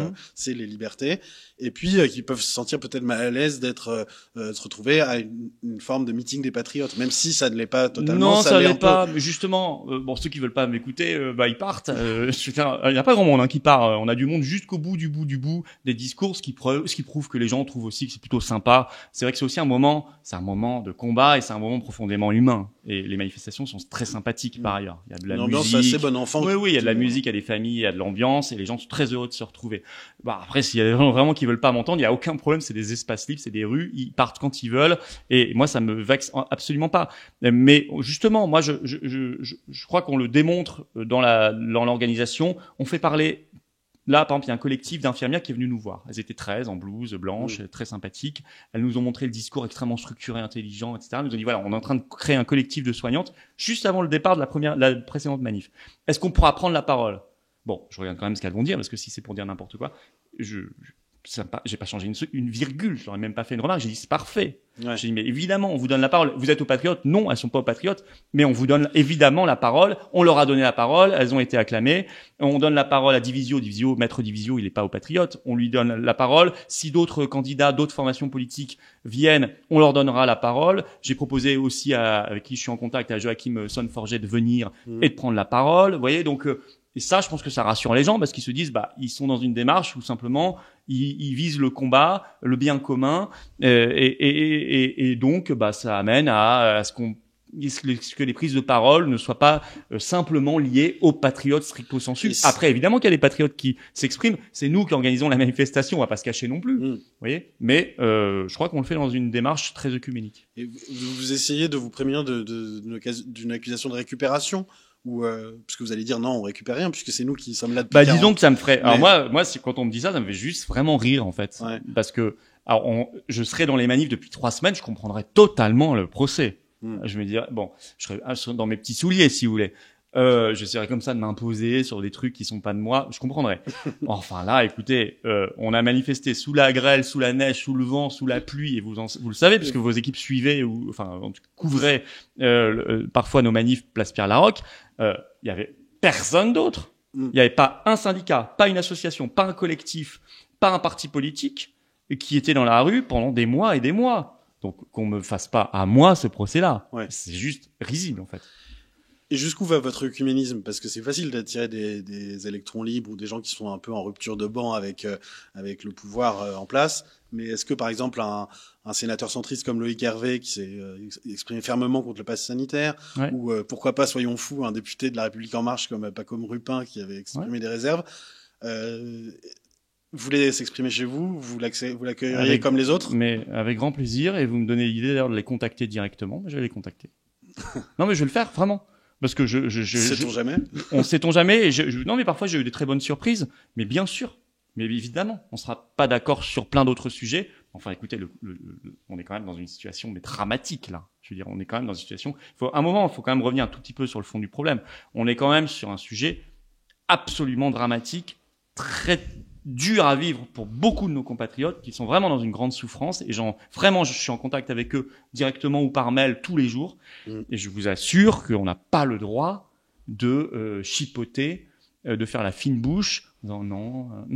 les libertés, et puis qui peuvent se sentir peut-être mal à l'aise d'être se retrouver à une forme de meeting des patriotes, même si ça ne l'est pas totalement. Non, ça l'est pas. Mais justement, bon, ceux qui veulent pas m'écouter, ils partent. Il y a pas grand monde qui part. On a du monde jusqu'au bout du bout des discours, ce qui prouve que les gens trouvent aussi que c'est plutôt sympa. C'est vrai que c'est aussi un moment de combat et c'est un moment profondément humain. Et les manifestations sont très sympathiques par ailleurs. Il y a de la ambiance musique. assez bon enfant. Oui, il y a de la musique, il y a des familles, il y a de l'ambiance et les gens sont très heureux de se retrouver. Bah, après, s'il y a des gens vraiment qui veulent pas m'entendre, il y a aucun problème. C'est des espaces libres, c'est des rues. Ils partent quand ils veulent. Et moi, ça me vexe absolument pas. Mais justement, moi, je crois qu'on le démontre dans l'organisation. On fait parler. Là, par exemple, il y a un collectif d'infirmières qui est venu nous voir. Elles étaient 13 en blouse blanche, très sympathiques. Elles nous ont montré le discours extrêmement structuré, intelligent, etc. Elles nous ont dit, voilà, on est en train de créer un collectif de soignantes juste avant le départ de la précédente manif. Est-ce qu'on pourra prendre la parole? Bon, je regarde quand même ce qu'elles vont dire, parce que si c'est pour dire n'importe quoi, j'ai pas changé une virgule, je n'aurais même pas fait une remarque, j'ai dit c'est parfait. Ouais. J'ai dit mais évidemment, on vous donne la parole. Vous êtes aux patriotes? Non, elles sont pas aux patriotes, mais on vous donne évidemment la parole. On leur a donné la parole, elles ont été acclamées. On donne la parole à Divisio, Maître Divisio, il est pas aux patriotes. On lui donne la parole. Si d'autres candidats, d'autres formations politiques viennent, on leur donnera la parole. J'ai proposé aussi avec qui je suis en contact, à Joachim Sonforget, de venir et de prendre la parole. Vous voyez, donc et ça, je pense que ça rassure les gens parce qu'ils se disent, ils sont dans une démarche où simplement ils visent le combat, le bien commun, et donc, ça amène à ce que les prises de parole ne soient pas simplement liées aux patriotes stricto sensu. Après, évidemment qu'il y a des patriotes qui s'expriment. C'est nous qui organisons la manifestation, on va pas se cacher non plus. Vous voyez. Mais je crois qu'on le fait dans une démarche très œcuménique. Et vous essayez de vous prémunir d'une accusation de récupération? Ou parce que vous allez dire non, on récupère rien puisque c'est nous qui sommes là depuis 40. Disons que ça me ferait. Alors moi, c'est quand on me dit ça, ça me fait juste vraiment rire en fait, parce que je serais dans les manifs depuis 3 semaines, je comprendrais totalement le procès. Je me dirais bon, je serais dans mes petits souliers si vous voulez. J'essaierais comme ça de m'imposer sur des trucs qui sont pas de moi, je comprendrais. Enfin là, écoutez, on a manifesté sous la grêle, sous la neige, sous le vent, sous la pluie, et vous le savez puisque vos équipes suivaient ou couvraient parfois nos manifs place Pierre-Laroque. Il y avait personne d'autre. Il y avait pas un syndicat, pas une association, pas un collectif, pas un parti politique qui était dans la rue pendant des mois et des mois. Donc qu'on me fasse pas à moi ce procès-là. C'est juste risible en fait. Et jusqu'où va votre œcuménisme? Parce que c'est facile d'attirer des électrons libres ou des gens qui sont un peu en rupture de banc avec le pouvoir en place. Mais est-ce que, par exemple, un sénateur centriste comme Loïc Hervé, qui s'est exprimé fermement contre le pass sanitaire, ou pourquoi pas, soyons fous, un député de La République En Marche comme Paco Rupin, qui avait exprimé des réserves, voulez s'exprimer chez vous, vous l'accueilleriez comme les autres? Mais avec grand plaisir, et vous me donnez l'idée d'ailleurs de les contacter directement. Je vais les contacter. Non, mais je vais le faire, vraiment. Parce que sait-on jamais? On sait-on jamais. Non, mais parfois j'ai eu des très bonnes surprises. Mais bien sûr. Mais évidemment, on sera pas d'accord sur plein d'autres sujets. Enfin, écoutez, on est quand même dans une situation mais dramatique là. Je veux dire, on est quand même dans une situation. À un moment, il faut quand même revenir un tout petit peu sur le fond du problème. On est quand même sur un sujet absolument dramatique, très dur à vivre pour beaucoup de nos compatriotes qui sont vraiment dans une grande souffrance. Et vraiment, je suis en contact avec eux directement ou par mail tous les jours. Et je vous assure qu'on n'a pas le droit de chipoter, de faire la fine bouche. Non.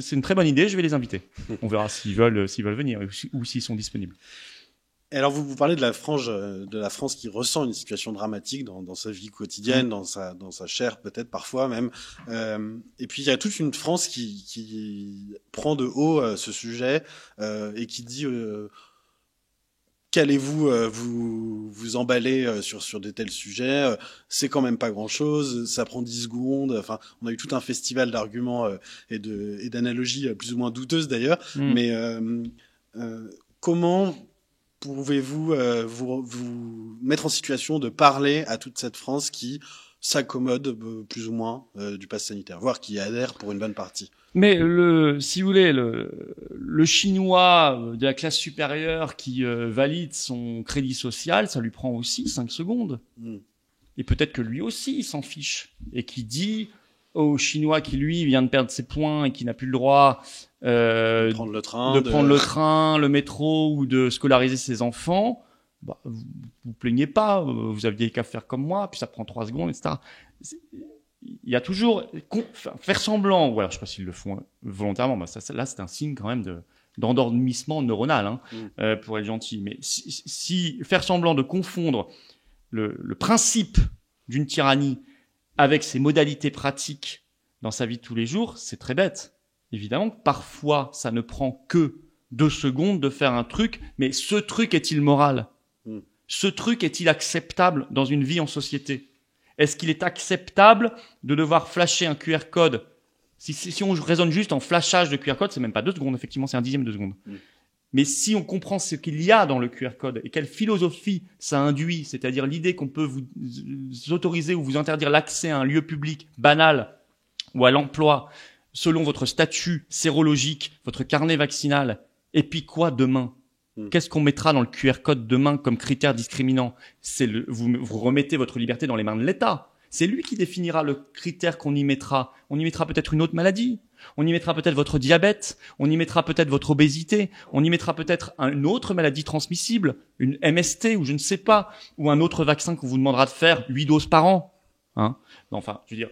C'est une très bonne idée. Je vais les inviter. On verra s'ils veulent venir ou s'ils sont disponibles. Et alors vous parlez de la frange de la France qui ressent une situation dramatique dans sa vie quotidienne, dans sa chair peut-être parfois même. Et puis il y a toute une France qui prend de haut ce sujet et qui dit qu'allez-vous vous emballer sur des tels sujets, c'est quand même pas grand-chose, ça prend 10 secondes. Enfin, on a eu tout un festival d'arguments et d'analogies plus ou moins douteuses d'ailleurs. Mais comment pouvez-vous vous mettre en situation de parler à toute cette France qui s'accommode plus ou moins du pass sanitaire, voire qui adhère pour une bonne partie? Mais si vous voulez, le chinois de la classe supérieure qui valide son crédit social, ça lui prend aussi 5 secondes. Et peut-être que lui aussi, il s'en fiche. Et qui dit au chinois qui, lui, vient de perdre ses points et qui n'a plus le droit de prendre le train, le métro ou de scolariser ses enfants, bah, vous plaignez pas, vous aviez qu'à faire comme moi, puis ça prend 3 secondes, etc. Il y a toujours faire semblant, ou alors je sais pas s'ils le font volontairement, bah là c'est un signe quand même d'endormissement neuronal, hein, pour être gentil. Mais si faire semblant de confondre le principe d'une tyrannie avec ses modalités pratiques dans sa vie de tous les jours, c'est très bête. Évidemment que parfois ça ne prend que 2 secondes de faire un truc, mais ce truc est-il moral? Ce truc est-il acceptable dans une vie en société? Est-ce qu'il est acceptable de devoir flasher un QR code? Si on raisonne juste en flashage de QR code, c'est même pas 2 secondes, effectivement, c'est un dixième de seconde. Mais si on comprend ce qu'il y a dans le QR code et quelle philosophie ça induit, c'est-à-dire l'idée qu'on peut vous autoriser ou vous interdire l'accès à un lieu public banal ou à l'emploi selon votre statut sérologique, votre carnet vaccinal, et puis quoi demain? Qu'est-ce qu'on mettra dans le QR code demain comme critère discriminant? Vous remettez votre liberté dans les mains de l'État. C'est lui qui définira le critère qu'on y mettra. On y mettra peut-être une autre maladie. On y mettra peut-être votre diabète. On y mettra peut-être votre obésité. On y mettra peut-être une autre maladie transmissible, une MST ou je ne sais pas, ou un autre vaccin qu'on vous demandera de faire 8 doses par an. Hein? Enfin, je veux dire,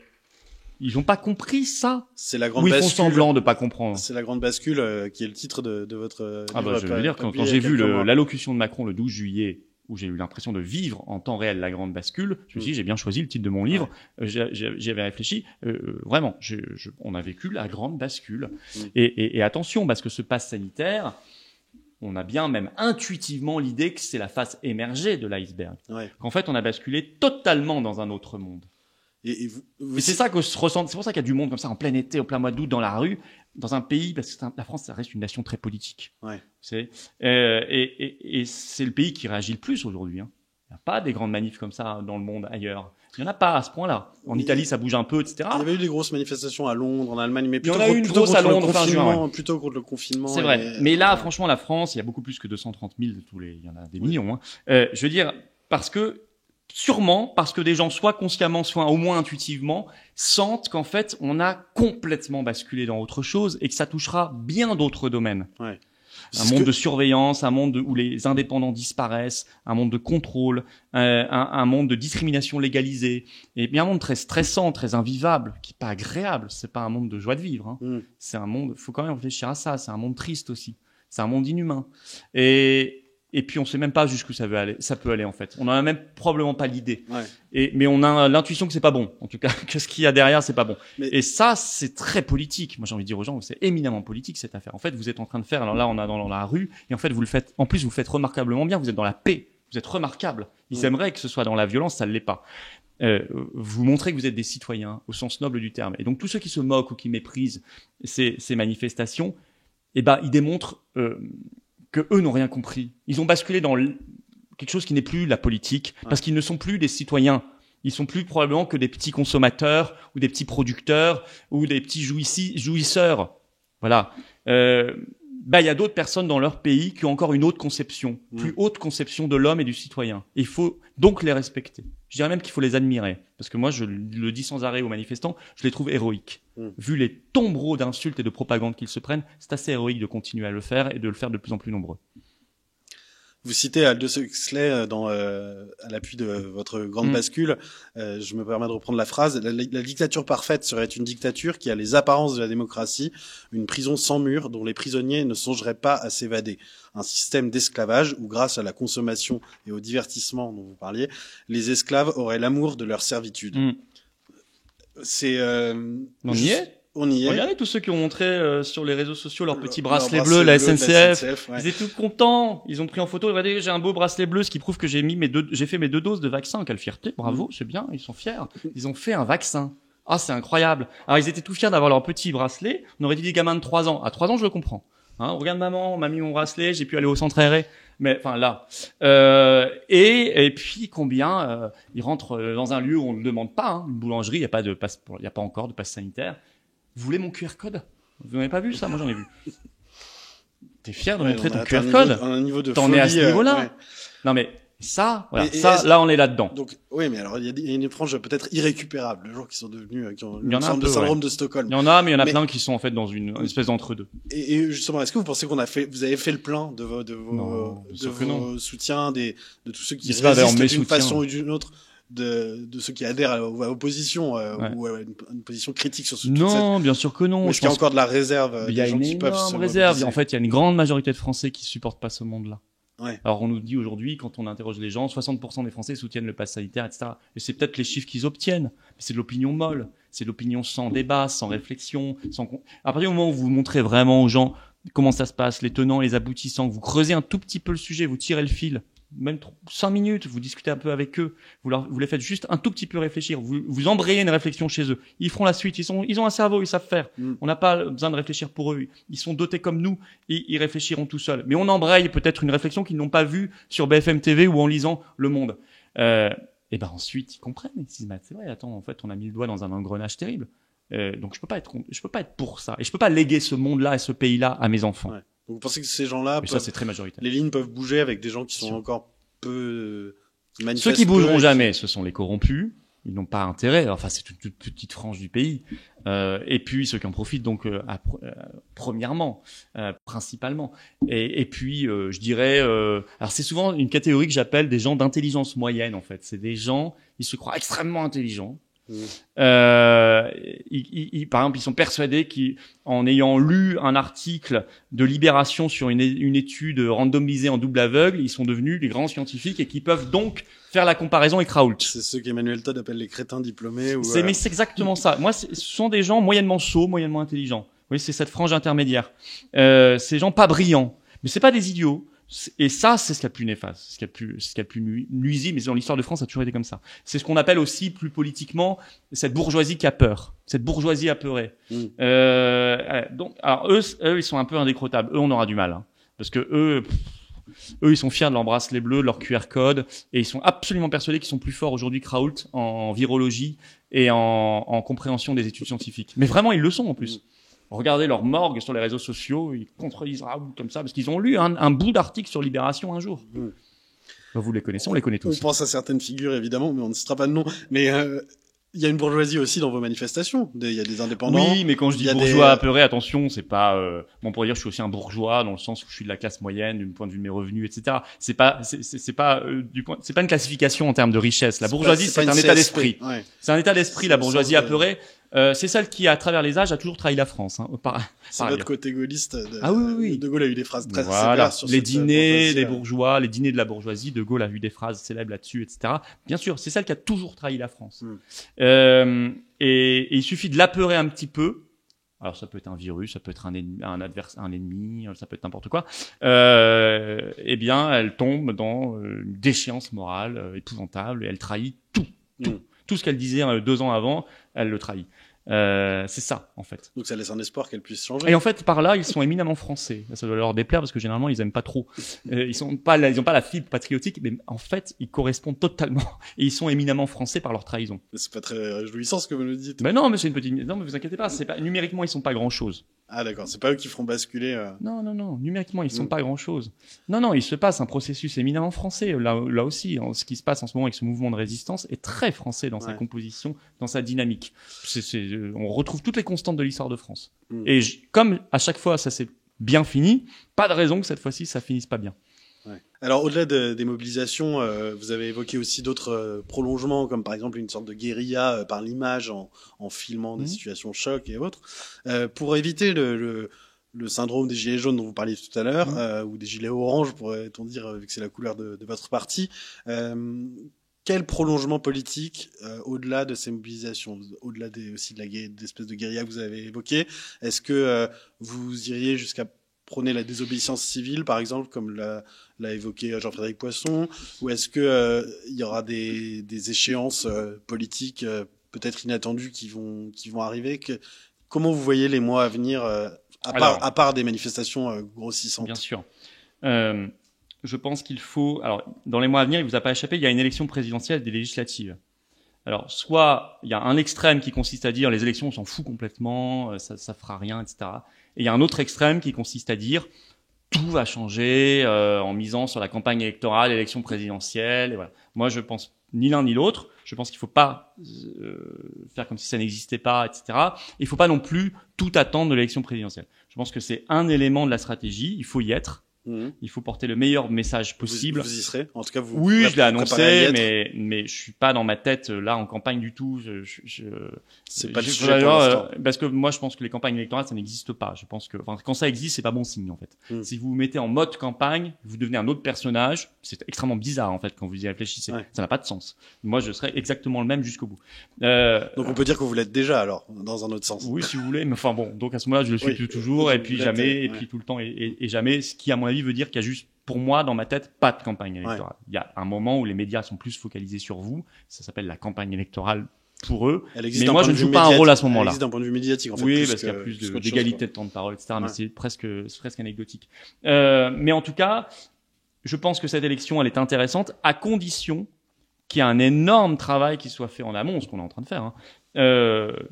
ils n'ont pas compris ça. C'est la grande bascule. Ou ils font semblant de pas comprendre. C'est la grande bascule qui est le titre de votre livre. Ah bah, je veux dire, quand j'ai vu l'allocution de Macron le 12 juillet, où j'ai eu l'impression de vivre en temps réel la grande bascule, je me suis dit, j'ai bien choisi le titre de mon livre. J'y avais réfléchi. Vraiment, on a vécu la grande bascule. Et attention, parce que ce pass sanitaire, on a bien même intuitivement l'idée que c'est la face émergée de l'iceberg. Qu'en fait, on a basculé totalement dans un autre monde. Et c'est ça que se ressent. C'est pour ça qu'il y a du monde comme ça en plein été, en plein mois d'août, dans la rue, dans un pays, parce que la France, ça reste une nation très politique. Et c'est le pays qui réagit le plus aujourd'hui. Hein. Il n'y a pas des grandes manifs comme ça dans le monde ailleurs. Il n'y en a pas à ce point-là. En Italie, ça bouge un peu, etc. Il y avait eu des grosses manifestations à Londres, en Allemagne, mais plutôt, il y en a eu une grosse à Londres fin juin. Plutôt contre le confinement. C'est vrai. Mais là, franchement, la France, il y a beaucoup plus que 230 000 il y en a des millions. Hein. Je veux dire, sûrement parce que des gens, soit consciemment, soit au moins intuitivement, sentent qu'en fait, on a complètement basculé dans autre chose et que ça touchera bien d'autres domaines. Un monde de surveillance, un monde où les indépendants disparaissent, un monde de contrôle, un monde de discrimination légalisée, et bien un monde très stressant, très invivable, qui est pas agréable. C'est pas un monde de joie de vivre. Hein. C'est un monde, faut quand même réfléchir à ça. C'est un monde triste aussi. C'est un monde inhumain. Et puis on sait même pas jusqu'où ça peut aller en fait. On en a même probablement pas l'idée. Mais on a l'intuition que c'est pas bon. En tout cas, que ce qu'il y a derrière, c'est pas bon. Et ça, c'est très politique. Moi, j'ai envie de dire aux gens, c'est éminemment politique cette affaire. En fait, vous êtes en train de faire. Alors là, on est dans la rue, et en fait, vous le faites. En plus, vous le faites remarquablement bien. Vous êtes dans la paix. Vous êtes remarquable. Ils aimeraient que ce soit dans la violence, ça ne l'est pas. Vous montrez que vous êtes des citoyens au sens noble du terme. Et donc tous ceux qui se moquent ou qui méprisent ces manifestations, ils démontrent que eux n'ont rien compris. Ils ont basculé dans quelque chose qui n'est plus la politique, parce qu'ils ne sont plus des citoyens. Ils sont plus probablement que des petits consommateurs, ou des petits producteurs, ou des petits jouisseurs. Voilà. Il y a d'autres personnes dans leur pays qui ont encore une autre conception, plus haute conception de l'homme et du citoyen. Et il faut donc les respecter. Je dirais même qu'il faut les admirer. Parce que moi, je le dis sans arrêt aux manifestants, je les trouve héroïques. Vu les tombereaux d'insultes et de propagande qu'ils se prennent, c'est assez héroïque de continuer à le faire et de le faire de plus en plus nombreux. Vous citez Aldous Huxley à l'appui de votre grande bascule. Je me permets de reprendre la phrase. La dictature parfaite serait une dictature qui a les apparences de la démocratie, une prison sans murs dont les prisonniers ne songeraient pas à s'évader. Un système d'esclavage où, grâce à la consommation et au divertissement dont vous parliez, les esclaves auraient l'amour de leur servitude. C'est... On y est. On y est. Regardez tous ceux qui ont montré sur les réseaux sociaux leur petit bracelet bleu, la SNCF. Ouais. Ils étaient tout contents. Ils ont pris en photo. Regardez, j'ai un beau bracelet bleu, ce qui prouve que j'ai fait mes 2 doses de vaccin. Quelle fierté. Bravo, c'est bien. Ils sont fiers. Ils ont fait un vaccin. Ah, c'est incroyable. Alors, ils étaient tout fiers d'avoir leur petit bracelet. On aurait dit des gamins de 3 ans. À 3 ans, je le comprends. Hein, regarde maman, on m'a mis mon bracelet, j'ai pu aller au centre aéré. Mais, enfin, là. Et puis, combien, ils rentrent dans un lieu où on ne demande pas, hein, une boulangerie, il y a pas encore de passe sanitaire. Vous voulez mon QR code? Vous n'avez pas vu ça? Moi, j'en ai vu. T'es fier de montrer ton QR code? Un niveau de T'en folie, es à ce niveau-là? Ouais. Non, mais ça, voilà, là, on est là-dedans. Donc, oui, mais alors, il y a une frange peut-être irrécupérable, les gens qui sont devenus, qui ont il y en une a sorte de syndrome de Stockholm. Il y en a, mais il y en a plein qui sont, en fait, dans une espèce d'entre-deux. Et justement, est-ce que vous pensez vous avez fait le plein de vos soutiens, de tous ceux qui résistent d'une façon ou d'une autre? De ceux qui adhèrent à l'opposition ou à une position critique sur ce sujet. Non, bien sûr que non. Est-ce qu'il y a encore de la réserve? Il y a une énorme réserve. En fait, il y a une grande majorité de Français qui supportent pas ce monde-là. Ouais. Alors on nous dit aujourd'hui, quand on interroge les gens, 60% des Français soutiennent le pass sanitaire, etc. Et c'est peut-être les chiffres qu'ils obtiennent, mais c'est de l'opinion molle, c'est de l'opinion sans débat, sans réflexion, à partir du moment où vous montrez vraiment aux gens comment ça se passe, les tenants, les aboutissants, vous creusez un tout petit peu le sujet, vous tirez le fil, même 5 minutes, vous discutez un peu avec eux, vous les faites juste un tout petit peu réfléchir, vous embrayez une réflexion chez eux. Ils feront la suite, ils ont un cerveau, ils savent faire. On n'a pas besoin de réfléchir pour eux. Ils sont dotés comme nous, et ils réfléchiront tout seuls. Mais on embraye peut-être une réflexion qu'ils n'ont pas vue sur BFM TV ou en lisant Le Monde. Et ben ensuite, ils comprennent. Ils se disent, c'est vrai, attends, en fait, on a mis le doigt dans un engrenage terrible. Donc je peux pas être pour ça. Et je peux pas léguer ce monde-là et ce pays-là à mes enfants. Ouais. Donc, vous pensez que ces gens-là, ça c'est très majoritaire. Les lignes peuvent bouger avec des gens qui sont encore peu, qui manifestent. Ceux qui bougeront jamais, ce sont les corrompus. Ils n'ont pas intérêt. Enfin, c'est une toute petite frange du pays. Et puis ceux qui en profitent, donc premièrement, principalement. Et puis, je dirais, alors c'est souvent une catégorie que j'appelle des gens d'intelligence moyenne. En fait, c'est des gens, ils se croient extrêmement intelligents. Par exemple, ils sont persuadés qu'en ayant lu un article de Libération sur une étude randomisée en double aveugle, ils sont devenus les grands scientifiques et qui peuvent donc faire la comparaison avec Raoult. C'est ceux qu'Emmanuel Todd appelle les crétins diplômés. Mais c'est exactement ça. Moi, ce sont des gens moyennement sots, moyennement intelligents. Oui, c'est cette frange intermédiaire. Ces gens pas brillants, mais c'est pas des idiots. Et ça, c'est ce qu'il y a de plus néfaste, ce qu'il y a de plus nuisible, mais dans l'histoire de France, ça a toujours été comme ça. C'est ce qu'on appelle aussi, plus politiquement, cette bourgeoisie qui a peur, cette bourgeoisie apeurée. Donc, alors eux, ils sont un peu indécrottables. Eux, on aura du mal, hein, parce que eux, ils sont fiers de leur bracelet bleu, de leur QR code, et ils sont absolument persuadés qu'ils sont plus forts aujourd'hui que Raoult en virologie et en compréhension des études scientifiques. Mais vraiment, ils le sont en plus. Regardez leur morgue sur les réseaux sociaux, ils contredisent Raoult comme ça, parce qu'ils ont lu un bout d'article sur Libération un jour. Vous les connaissez, on les connaît tous. On pense à certaines figures, évidemment, mais on ne citera pas de nom. Mais il y a une bourgeoisie aussi dans vos manifestations. Il y a des indépendants. Oui, mais quand je dis bourgeois apeuré, attention, c'est pas bon pour dire je suis aussi un bourgeois dans le sens où je suis de la classe moyenne, du point de vue de mes revenus, etc. C'est pas une classification en termes de richesse. La bourgeoisie, c'est un état d'esprit. Ouais. C'est un état d'esprit, la bourgeoisie apeurée. C'est celle qui, à travers les âges, a toujours trahi la France. Hein, c'est votre côté gaulliste. Oui. De Gaulle a eu des phrases très sévères sur les dîners des bourgeois, les dîners de la bourgeoisie. De Gaulle a eu des phrases célèbres là-dessus, etc. Bien sûr, c'est celle qui a toujours trahi la France. Et il suffit de l'apeurer un petit peu. Alors ça peut être un virus, ça peut être un ennemi, ça peut être n'importe quoi. Eh bien, elle tombe dans une déchéance morale épouvantable et elle trahit tout. Tout ce qu'elle disait 2 ans avant, elle le trahit. C'est ça, en fait. Donc ça laisse un espoir qu'elle puisse changer. Et en fait, par là, ils sont éminemment français. Ça doit leur déplaire parce que généralement, ils aiment pas trop. Ils ont pas la fibre patriotique, mais en fait, ils correspondent totalement. Et ils sont éminemment français par leur trahison. C'est pas très réjouissant ce que vous nous dites. Ben non, mais c'est une petite. Non, mais vous inquiétez pas. C'est pas numériquement, ils sont pas grand chose. Ah d'accord, c'est pas eux qui feront basculer. Non. Numériquement, ils sont pas grand chose. Non, il se passe un processus éminemment français. Là aussi, ce qui se passe en ce moment avec ce mouvement de résistance est très français dans sa composition, dans sa dynamique. On retrouve toutes les constantes de l'histoire de France. Et comme à chaque fois ça s'est bien fini, pas de raison que cette fois-ci ça finisse pas bien. Ouais. Alors, au-delà des mobilisations, vous avez évoqué aussi d'autres prolongements, comme par exemple une sorte de guérilla par l'image en filmant des situations choc et autres. Pour éviter le syndrome des gilets jaunes dont vous parliez tout à l'heure, ou des gilets oranges, pourrait-on dire, vu que c'est la couleur de votre parti, quel prolongement politique, au-delà de ces mobilisations, au-delà aussi d'espèces de guérilla que vous avez évoquées, est-ce que vous iriez jusqu'à prôner la désobéissance civile, par exemple, comme l'a évoqué Jean-Frédéric Poisson, ou est-ce que il y aura des échéances politiques peut-être inattendues qui vont arriver? Comment vous voyez les mois à venir, à part des manifestations grossissantes? Bien sûr. Je pense qu'il faut... Alors, dans les mois à venir, il ne vous a pas échappé, il y a une élection présidentielle et des législatives. Alors, soit il y a un extrême qui consiste à dire les élections, on s'en fout complètement, ça fera rien, etc. Et il y a un autre extrême qui consiste à dire tout va changer en misant sur la campagne électorale, l'élection présidentielle. Et voilà. Moi, je pense ni l'un ni l'autre. Je pense qu'il ne faut pas faire comme si ça n'existait pas, etc. Il ne faut pas non plus tout attendre de l'élection présidentielle. Je pense que c'est un élément de la stratégie. Il faut y être. Il faut porter le meilleur message possible. Vous y serez? En tout cas, vous. Oui, je l'ai annoncé, mais je suis pas dans ma tête là en campagne du tout. C'est pas le sujet pour l'instant. Parce que moi, je pense que les campagnes électorales, ça n'existe pas. Je pense que, quand ça existe, c'est pas bon signe en fait. Si vous vous mettez en mode campagne, vous devenez un autre personnage. C'est extrêmement bizarre en fait quand vous y réfléchissez. Ouais. Ça n'a pas de sens. Moi, je serais exactement le même jusqu'au bout. Donc on peut dire que vous l'êtes déjà alors, dans un autre sens. Oui, si vous voulez. Mais enfin bon, donc à ce moment-là, je le suis toujours, et puis jamais, et puis tout le temps et jamais. Ce qui, à mon avis, veut dire qu'il y a juste, pour moi, dans ma tête, pas de campagne électorale. Il y a un moment où les médias sont plus focalisés sur vous. Ça s'appelle la campagne électorale pour eux. Mais moi, je ne joue pas un rôle à ce moment-là. Elle existe d'un point de vue médiatique, en fait. Oui, parce qu'il y a plus d'égalité de temps de parole, etc. Mais c'est presque anecdotique. Mais en tout cas, je pense que cette élection, elle est intéressante à condition qu'il y ait un énorme travail qui soit fait en amont, ce qu'on est en train de faire,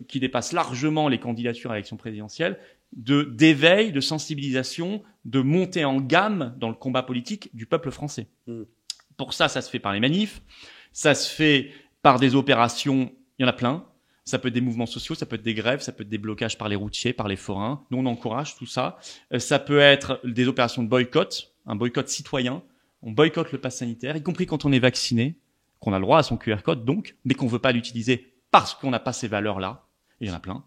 qui dépasse largement les candidatures à l'élection présidentielle, d'éveil, de sensibilisation, de montée en gamme dans le combat politique du peuple français. Pour ça se fait par les manifs, ça se fait par des opérations, il y en a plein. Ça peut être des mouvements sociaux, ça peut être des grèves, ça peut être des blocages par les routiers, par les forains. Nous, on encourage tout ça. Ça peut être des opérations de boycott, un boycott citoyen. On boycotte le pass sanitaire, y compris quand on est vacciné, qu'on a le droit à son QR code, donc, mais qu'on ne veut pas l'utiliser parce qu'on n'a pas ces valeurs-là. Il y en a plein.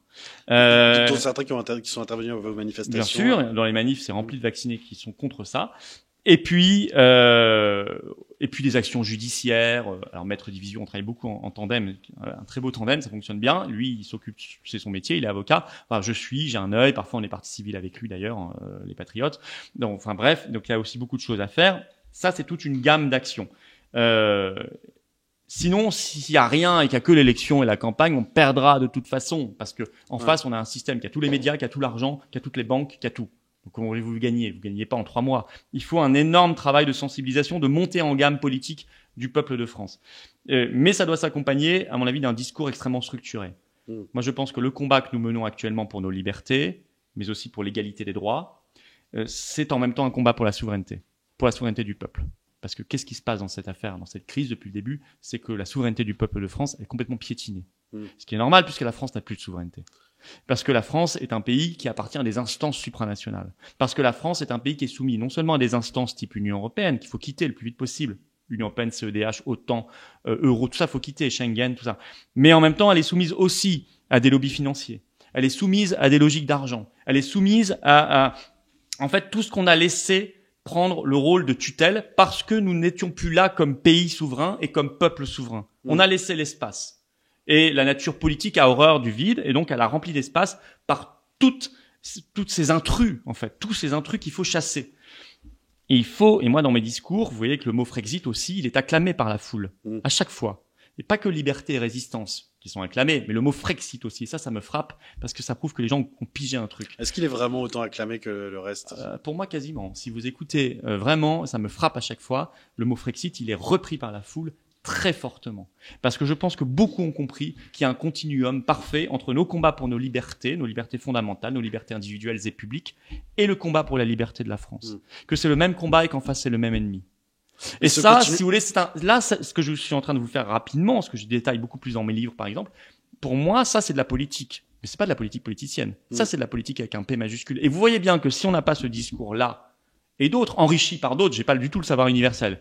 Dont certains qui sont intervenus à vos manifestations. Bien sûr, dans les manifs, c'est rempli de vaccinés qui sont contre ça. Et puis des actions judiciaires. Alors, Maître Division, on travaille beaucoup en tandem, un très beau tandem, ça fonctionne bien. Lui, il s'occupe, c'est son métier, il est avocat. Enfin, j'ai un œil. Parfois, on est partie civile avec lui d'ailleurs, les Patriotes. Donc, enfin bref, donc il y a aussi beaucoup de choses à faire. Ça, c'est toute une gamme d'actions. Sinon, s'il y a rien et qu'il y a que l'élection et la campagne, on perdra de toute façon, parce que en face, on a un système qui a tous les médias, qui a tout l'argent, qui a toutes les banques, qui a tout. Donc, comment voulez-vous gagner? Vous gagnez pas en 3 mois. Il faut un énorme travail de sensibilisation, de montée en gamme politique du peuple de France. Mais ça doit s'accompagner, à mon avis, d'un discours extrêmement structuré. Moi, je pense que le combat que nous menons actuellement pour nos libertés, mais aussi pour l'égalité des droits, c'est en même temps un combat pour la souveraineté du peuple. Parce que qu'est-ce qui se passe dans cette affaire, dans cette crise depuis le début? C'est que la souveraineté du peuple de France est complètement piétinée. Ce qui est normal puisque la France n'a plus de souveraineté. Parce que la France est un pays qui appartient à des instances supranationales. Parce que la France est un pays qui est soumis non seulement à des instances type Union européenne, qu'il faut quitter le plus vite possible. Union européenne, CEDH, OTAN, Euro, tout ça, faut quitter, Schengen, tout ça. Mais en même temps, elle est soumise aussi à des lobbies financiers. Elle est soumise à des logiques d'argent. Elle est soumise à en fait, tout ce qu'on a laissé prendre le rôle de tutelle parce que nous n'étions plus là comme pays souverain et comme peuple souverain. On a laissé l'espace. Et la nature politique a horreur du vide et donc elle a rempli l'espace par toutes ces intrus, en fait, tous ces intrus qu'il faut chasser. Et moi dans mes discours, vous voyez que le mot Frexit aussi, il est acclamé par la foule, à chaque fois. Et pas que liberté et résistance qui sont acclamés, mais le mot Frexit aussi. Ça me frappe parce que ça prouve que les gens ont pigé un truc. Est-ce qu'il est vraiment autant acclamé que le reste? Pour moi, quasiment. Si vous écoutez vraiment, ça me frappe à chaque fois. Le mot Frexit, il est repris par la foule très fortement. Parce que je pense que beaucoup ont compris qu'il y a un continuum parfait entre nos combats pour nos libertés fondamentales, nos libertés individuelles et publiques, et le combat pour la liberté de la France. Que c'est le même combat et qu'en face, c'est le même ennemi. Et ça, si vous voulez, ce que je suis en train de vous faire rapidement, ce que je détaille beaucoup plus dans mes livres, par exemple, pour moi, ça, c'est de la politique. Mais c'est pas de la politique politicienne. Ça, c'est de la politique avec un P majuscule. Et vous voyez bien que si on n'a pas ce discours-là, et d'autres, enrichis par d'autres. J'ai pas du tout le savoir universel.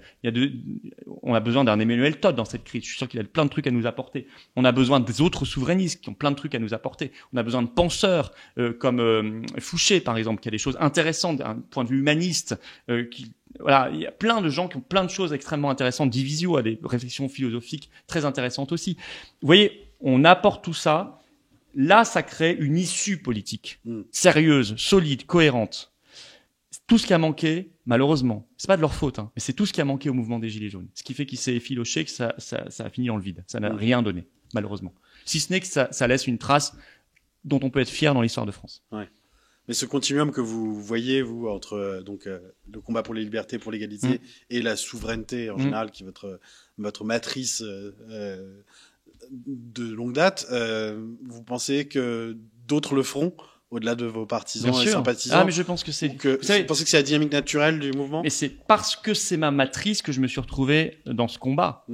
On a besoin d'un Emmanuel Todd dans cette crise. Je suis sûr qu'il a plein de trucs à nous apporter. On a besoin des autres souverainistes qui ont plein de trucs à nous apporter. On a besoin de penseurs comme Fouché, par exemple, qui a des choses intéressantes d'un point de vue humaniste. Voilà, il y a plein de gens qui ont plein de choses extrêmement intéressantes. Divisio a des réflexions philosophiques très intéressantes aussi. Vous voyez, on apporte tout ça. Là, ça crée une issue politique sérieuse, solide, cohérente. Tout ce qui a manqué, malheureusement, c'est pas de leur faute, hein, mais c'est tout ce qui a manqué au mouvement des Gilets jaunes. Ce qui fait qu'il s'est effiloché, que ça a fini dans le vide. Ça n'a rien donné, malheureusement. Si ce n'est que ça laisse une trace dont on peut être fier dans l'histoire de France. Ouais. Mais ce continuum que vous voyez, vous, entre le combat pour les libertés, pour l'égalité et la souveraineté en général, qui est votre matrice de longue date, vous pensez que d'autres le feront au-delà de vos partisans et sympathisants? Ah, mais je pense que c'est... Vous pensez que c'est la dynamique naturelle du mouvement? Mais c'est parce que c'est ma matrice que je me suis retrouvé dans ce combat.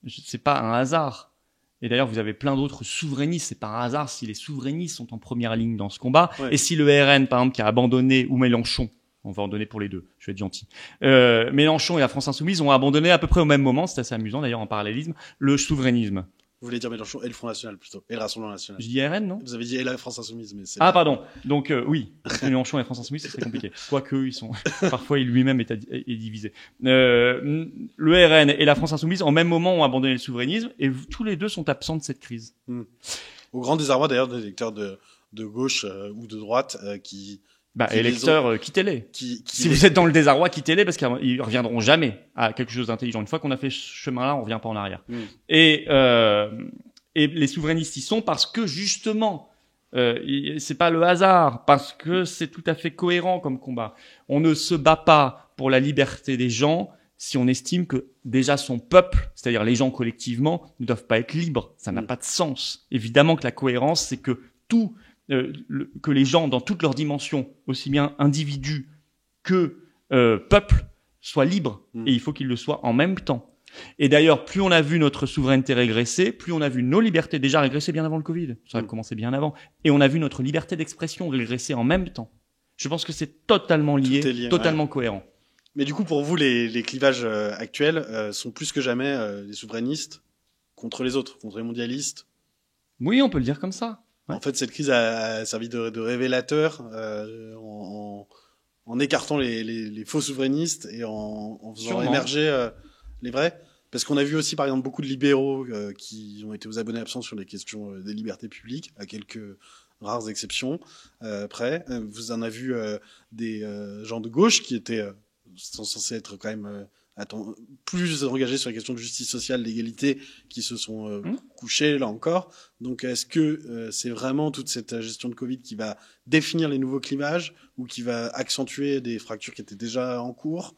C'est pas un hasard. Et d'ailleurs, vous avez plein d'autres souverainistes. C'est pas un hasard si les souverainistes sont en première ligne dans ce combat. Ouais. Et si le RN, par exemple, qui a abandonné, ou Mélenchon, on va en donner pour les deux, je vais être gentil. Mélenchon et la France Insoumise ont abandonné à peu près au même moment, c'est assez amusant d'ailleurs en parallélisme, le souverainisme. Vous voulez dire Mélenchon et le Front National plutôt, et le Rassemblement National. Je dis RN, non? Vous avez dit et la France Insoumise, mais c'est... Ah, pardon. Donc, oui. Mélenchon et la France Insoumise, c'est très compliqué. Quoique, ils sont, parfois, lui-même est divisé. Le RN et la France Insoumise, en même moment, ont abandonné le souverainisme, et tous les deux sont absents de cette crise. Au grand désarroi, d'ailleurs, des électeurs de gauche ou de droite, qui électeurs, quittez-les. Si vous êtes dans le désarroi, quittez-les parce qu'ils reviendront jamais à quelque chose d'intelligent. Une fois qu'on a fait ce chemin-là, on revient pas en arrière. Et les souverainistes y sont parce que justement, c'est pas le hasard, parce que c'est tout à fait cohérent comme combat. On ne se bat pas pour la liberté des gens si on estime que déjà son peuple, c'est-à-dire les gens collectivement, ne doivent pas être libres. Ça n'a pas de sens. Évidemment que la cohérence, c'est que que les gens, dans toutes leurs dimensions, aussi bien individus que peuple, soient libres. Et il faut qu'ils le soient en même temps. Et d'ailleurs, plus on a vu notre souveraineté régresser, plus on a vu nos libertés déjà régresser bien avant le Covid. Ça a commencé bien avant. Et on a vu notre liberté d'expression régresser en même temps. Je pense que c'est totalement lié, totalement cohérent. Mais du coup, pour vous, les clivages actuels sont plus que jamais les souverainistes contre les autres, contre les mondialistes? Oui, on peut le dire comme ça. Ouais. En fait, cette crise a servi de révélateur en écartant les faux souverainistes et en faisant émerger les vrais. Parce qu'on a vu aussi, par exemple, beaucoup de libéraux qui ont été aux abonnés absents sur les questions des libertés publiques, à quelques rares exceptions près. Vous en avez vu des gens de gauche qui étaient censés être quand même plus engagés sur les questions de justice sociale, d'égalité, qui se sont couchés, là encore. Donc, est-ce que c'est vraiment toute cette gestion de Covid qui va définir les nouveaux clivages ou qui va accentuer des fractures qui étaient déjà en cours?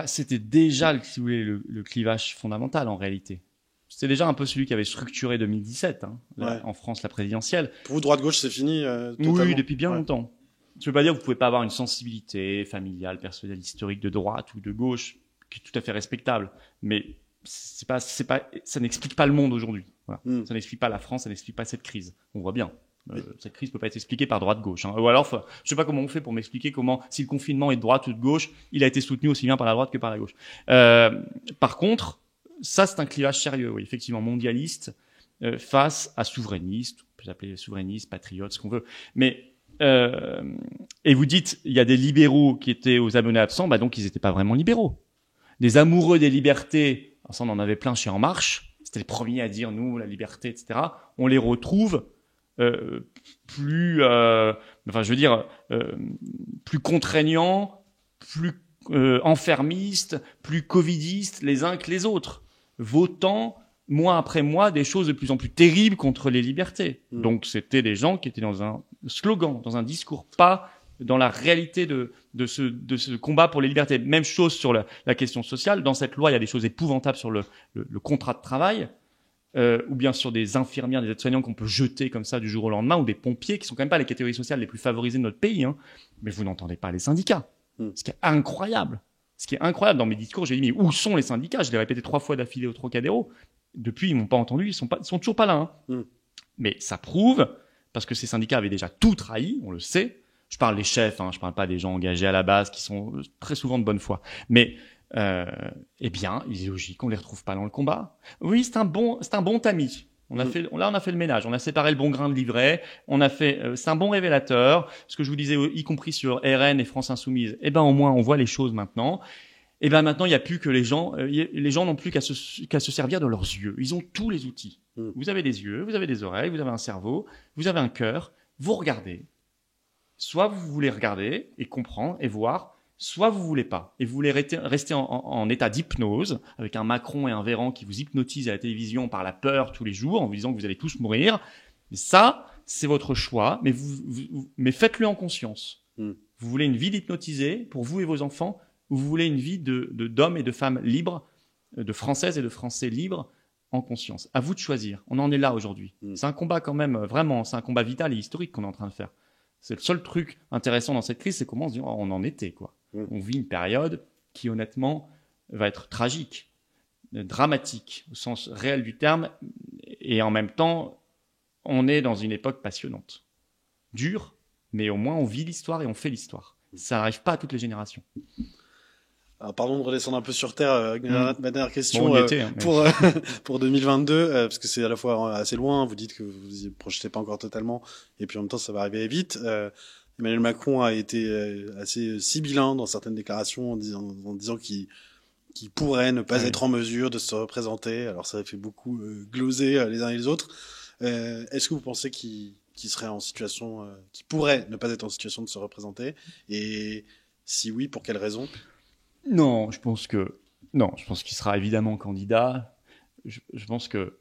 C'était déjà, si vous voulez, le clivage fondamental, en réalité. C'était déjà un peu celui qui avait structuré 2017, en France, la présidentielle. Pour vous, droite-gauche, c'est fini totalement? Oui, depuis bien longtemps. Je veux pas dire que vous pouvez pas avoir une sensibilité familiale, personnelle, historique de droite ou de gauche, qui est tout à fait respectable, mais ça n'explique pas le monde aujourd'hui. Voilà. Ça n'explique pas la France, ça n'explique pas cette crise. On voit bien. Cette crise peut pas être expliquée par droite-gauche. Ou alors, je sais pas comment on fait pour m'expliquer si le confinement est de droite ou de gauche, il a été soutenu aussi bien par la droite que par la gauche. Par contre, ça c'est un clivage sérieux, oui, effectivement, mondialiste face à souverainistes, on peut s'appeler souverainistes, patriotes, ce qu'on veut. Mais et vous dites, il y a des libéraux qui étaient aux abonnés absents, donc ils n'étaient pas vraiment libéraux. Des amoureux des libertés, ça on en avait plein chez En Marche, c'était les premiers à dire nous la liberté, etc. On les retrouve plus contraignants, plus enfermistes, plus covidistes les uns que les autres, votant mois après mois des choses de plus en plus terribles contre les libertés. Donc c'était des gens qui étaient dans un slogan, dans un discours, pas dans la réalité de ce combat pour les libertés. Même chose sur la question sociale. Dans cette loi, il y a des choses épouvantables sur le contrat de travail, ou bien sur des infirmières, des aides-soignants qu'on peut jeter comme ça du jour au lendemain, ou des pompiers qui sont quand même pas les catégories sociales les plus favorisées de notre pays. Mais vous n'entendez pas les syndicats. Ce qui est incroyable. Dans mes discours, j'ai dit mais où sont les syndicats? Je l'ai répété 3 fois d'affilée au Trocadéro. Depuis, ils m'ont pas entendu. Ils sont toujours pas là. Mais ça prouve, parce que ces syndicats avaient déjà tout trahi, on le sait, Je parle des chefs, je parle pas des gens engagés à la base qui sont très souvent de bonne foi. Mais eh bien, il est logique qu'on les retrouve pas dans le combat. Oui, c'est un bon tamis. On a fait le ménage, on a séparé le bon grain de l'ivraie, c'est un bon révélateur. Ce que je vous disais, y compris sur RN et France Insoumise. Eh ben, au moins, on voit les choses maintenant. Eh ben, maintenant, il n'y a plus que les gens n'ont plus qu'à se servir de leurs yeux. Ils ont tous les outils. Vous avez des yeux, vous avez des oreilles, vous avez un cerveau, vous avez un cœur. Vous regardez. Soit vous voulez regarder et comprendre et voir, soit vous voulez pas. Et vous voulez rester en état d'hypnose, avec un Macron et un Véran qui vous hypnotisent à la télévision par la peur tous les jours, en vous disant que vous allez tous mourir. Mais ça, c'est votre choix, mais faites-le en conscience. Vous voulez une vie hypnotisée pour vous et vos enfants, ou vous voulez une vie d'hommes et de femmes libres, de Françaises et de Français libres, en conscience. À vous de choisir. On en est là aujourd'hui. C'est un combat quand même, vraiment, c'est un combat vital et historique qu'on est en train de faire. C'est le seul truc intéressant dans cette crise, c'est comment on se dit, on en était, quoi. On vit une période qui, honnêtement, va être tragique, dramatique, au sens réel du terme, et en même temps, on est dans une époque passionnante. Dure, mais au moins on vit l'histoire et on fait l'histoire. Ça n'arrive pas à toutes les générations. Alors, pardon de redescendre un peu sur terre. Ma dernière question bon, pour 2022, parce que c'est à la fois assez loin. Vous dites que vous y projetez pas encore totalement, et puis en même temps ça va arriver vite. Emmanuel Macron a été assez sibyllin dans certaines déclarations en disant qu'il pourrait ne pas être en mesure de se représenter. Alors ça a fait beaucoup gloser les uns et les autres. Est-ce que vous pensez qu'il serait en situation, qu'il pourrait ne pas être en situation de se représenter, et si oui, pour quelles raisons? Non, je pense qu'il sera évidemment candidat. Je pense que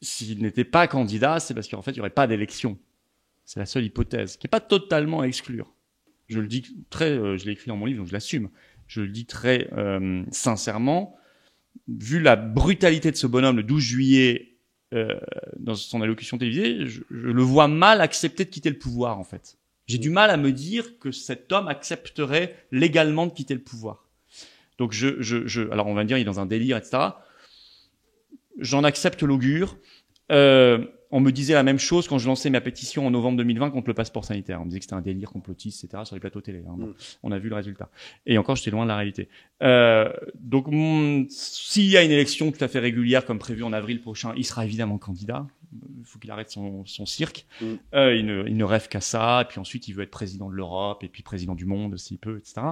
s'il n'était pas candidat, c'est parce qu'en fait, il n'y aurait pas d'élection. C'est la seule hypothèse, qui n'est pas totalement à exclure. Je le dis je l'ai écrit dans mon livre, donc je l'assume. Je le dis très sincèrement. Vu la brutalité de ce bonhomme le 12 juillet, dans son allocution télévisée, je le vois mal accepter de quitter le pouvoir, en fait. J'ai du mal à me dire que cet homme accepterait légalement de quitter le pouvoir. Donc alors on va me dire, il est dans un délire, etc. J'en accepte l'augure. On me disait la même chose quand je lançais ma pétition en novembre 2020 contre le passeport sanitaire. On me disait que c'était un délire complotiste, etc. sur les plateaux télé. Bon, on a vu le résultat. Et encore, j'étais loin de la réalité. Donc, s'il y a une élection tout à fait régulière comme prévu en avril prochain, il sera évidemment candidat. Il faut qu'il arrête son cirque. Il ne rêve qu'à ça. Et puis ensuite, il veut être président de l'Europe et puis président du monde s'il peut, etc.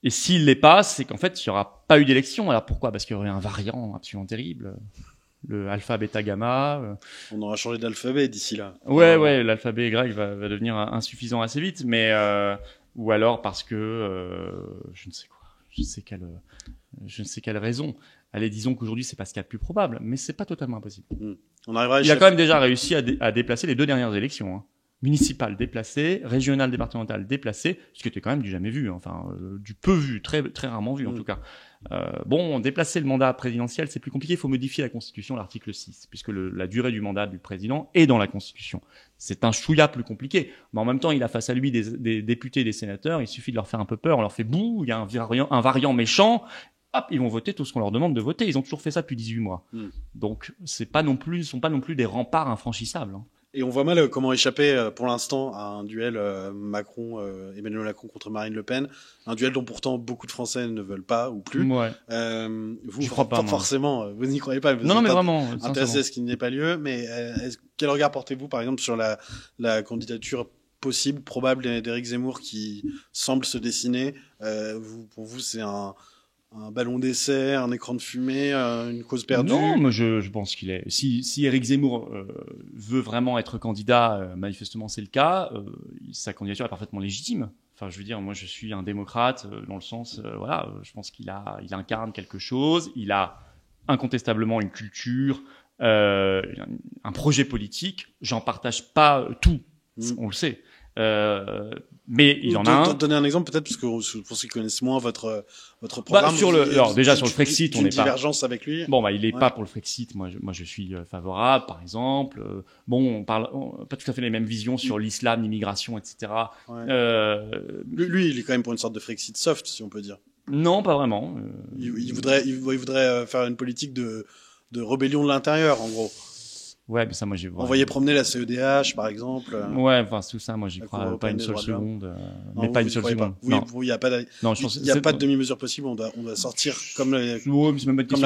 Et s'il l'est pas, c'est qu'en fait, il n'y aura pas eu d'élection. Alors pourquoi? Parce qu'il y aurait un variant absolument terrible. Le alpha, bêta, gamma. On aura changé d'alphabet d'ici là. Ouais, l'alphabet grec va devenir insuffisant assez vite, mais ou alors parce que je ne sais quoi, je ne sais quelle raison. Allez, disons qu'aujourd'hui c'est pas ce qu'il y a de plus probable, mais c'est pas totalement impossible. On arrivera. Il a quand même déjà réussi à déplacer les deux dernières élections. Hein. Municipales déplacées, régionales, départementales déplacées, ce qui était quand même du jamais vu, du peu vu, très très rarement vu en tout cas. Déplacer le mandat présidentiel, c'est plus compliqué. Il faut modifier la Constitution, l'article 6, puisque la durée du mandat du président est dans la Constitution. C'est un chouïa plus compliqué. Mais en même temps, il a face à lui des députés et des sénateurs. Il suffit de leur faire un peu peur. On leur fait bouh, il y a un variant méchant. Hop, ils vont voter tout ce qu'on leur demande de voter. Ils ont toujours fait ça depuis 18 mois. Donc, ce ne sont pas non plus des remparts infranchissables. Hein. Et on voit mal comment échapper pour l'instant à un duel Emmanuel Macron contre Marine Le Pen, un duel dont pourtant beaucoup de Français ne veulent pas ou plus. Ouais. Vous, je crois pas, forcément, vous n'y croyez pas. Vous non, mais vraiment. Intéressé à ce qui n'est pas lieu. Mais quel regard portez-vous, par exemple, sur la candidature possible, probable d'Éric Zemmour qui semble se dessiner? Pour vous, c'est un ballon d'essai, un écran de fumée, une cause perdue? Non, mais je pense qu'il est. Si Éric Zemmour veut vraiment être candidat, manifestement c'est le cas. Sa candidature est parfaitement légitime. Enfin, je veux dire, moi je suis un démocrate dans le sens, je pense qu'il incarne quelque chose. Il a incontestablement une culture, un projet politique. J'en partage pas tout, on le sait. Mais il en a un. Donner un exemple peut-être, parce que pour ceux qui connaissent moins votre programme. Sur le Frexit, on n'est pas. Divergence avec lui. Il est pas pour le Frexit. Moi, je suis favorable, par exemple. On parle pas tout à fait les mêmes visions sur l'islam, l'immigration, etc. Ouais. Lui, il est quand même pour une sorte de Frexit soft, si on peut dire. Non, pas vraiment. Il voudrait faire une politique de rébellion de l'intérieur, en gros. Ouais, mais ça, moi, j'ai. Envoyer promener la CEDH, par exemple. Ouais, enfin, tout ça, moi, j'y crois pas une seule seconde. Mais pas une seule seconde. Oui, il n'y a pas de demi-mesure possible. On doit sortir comme la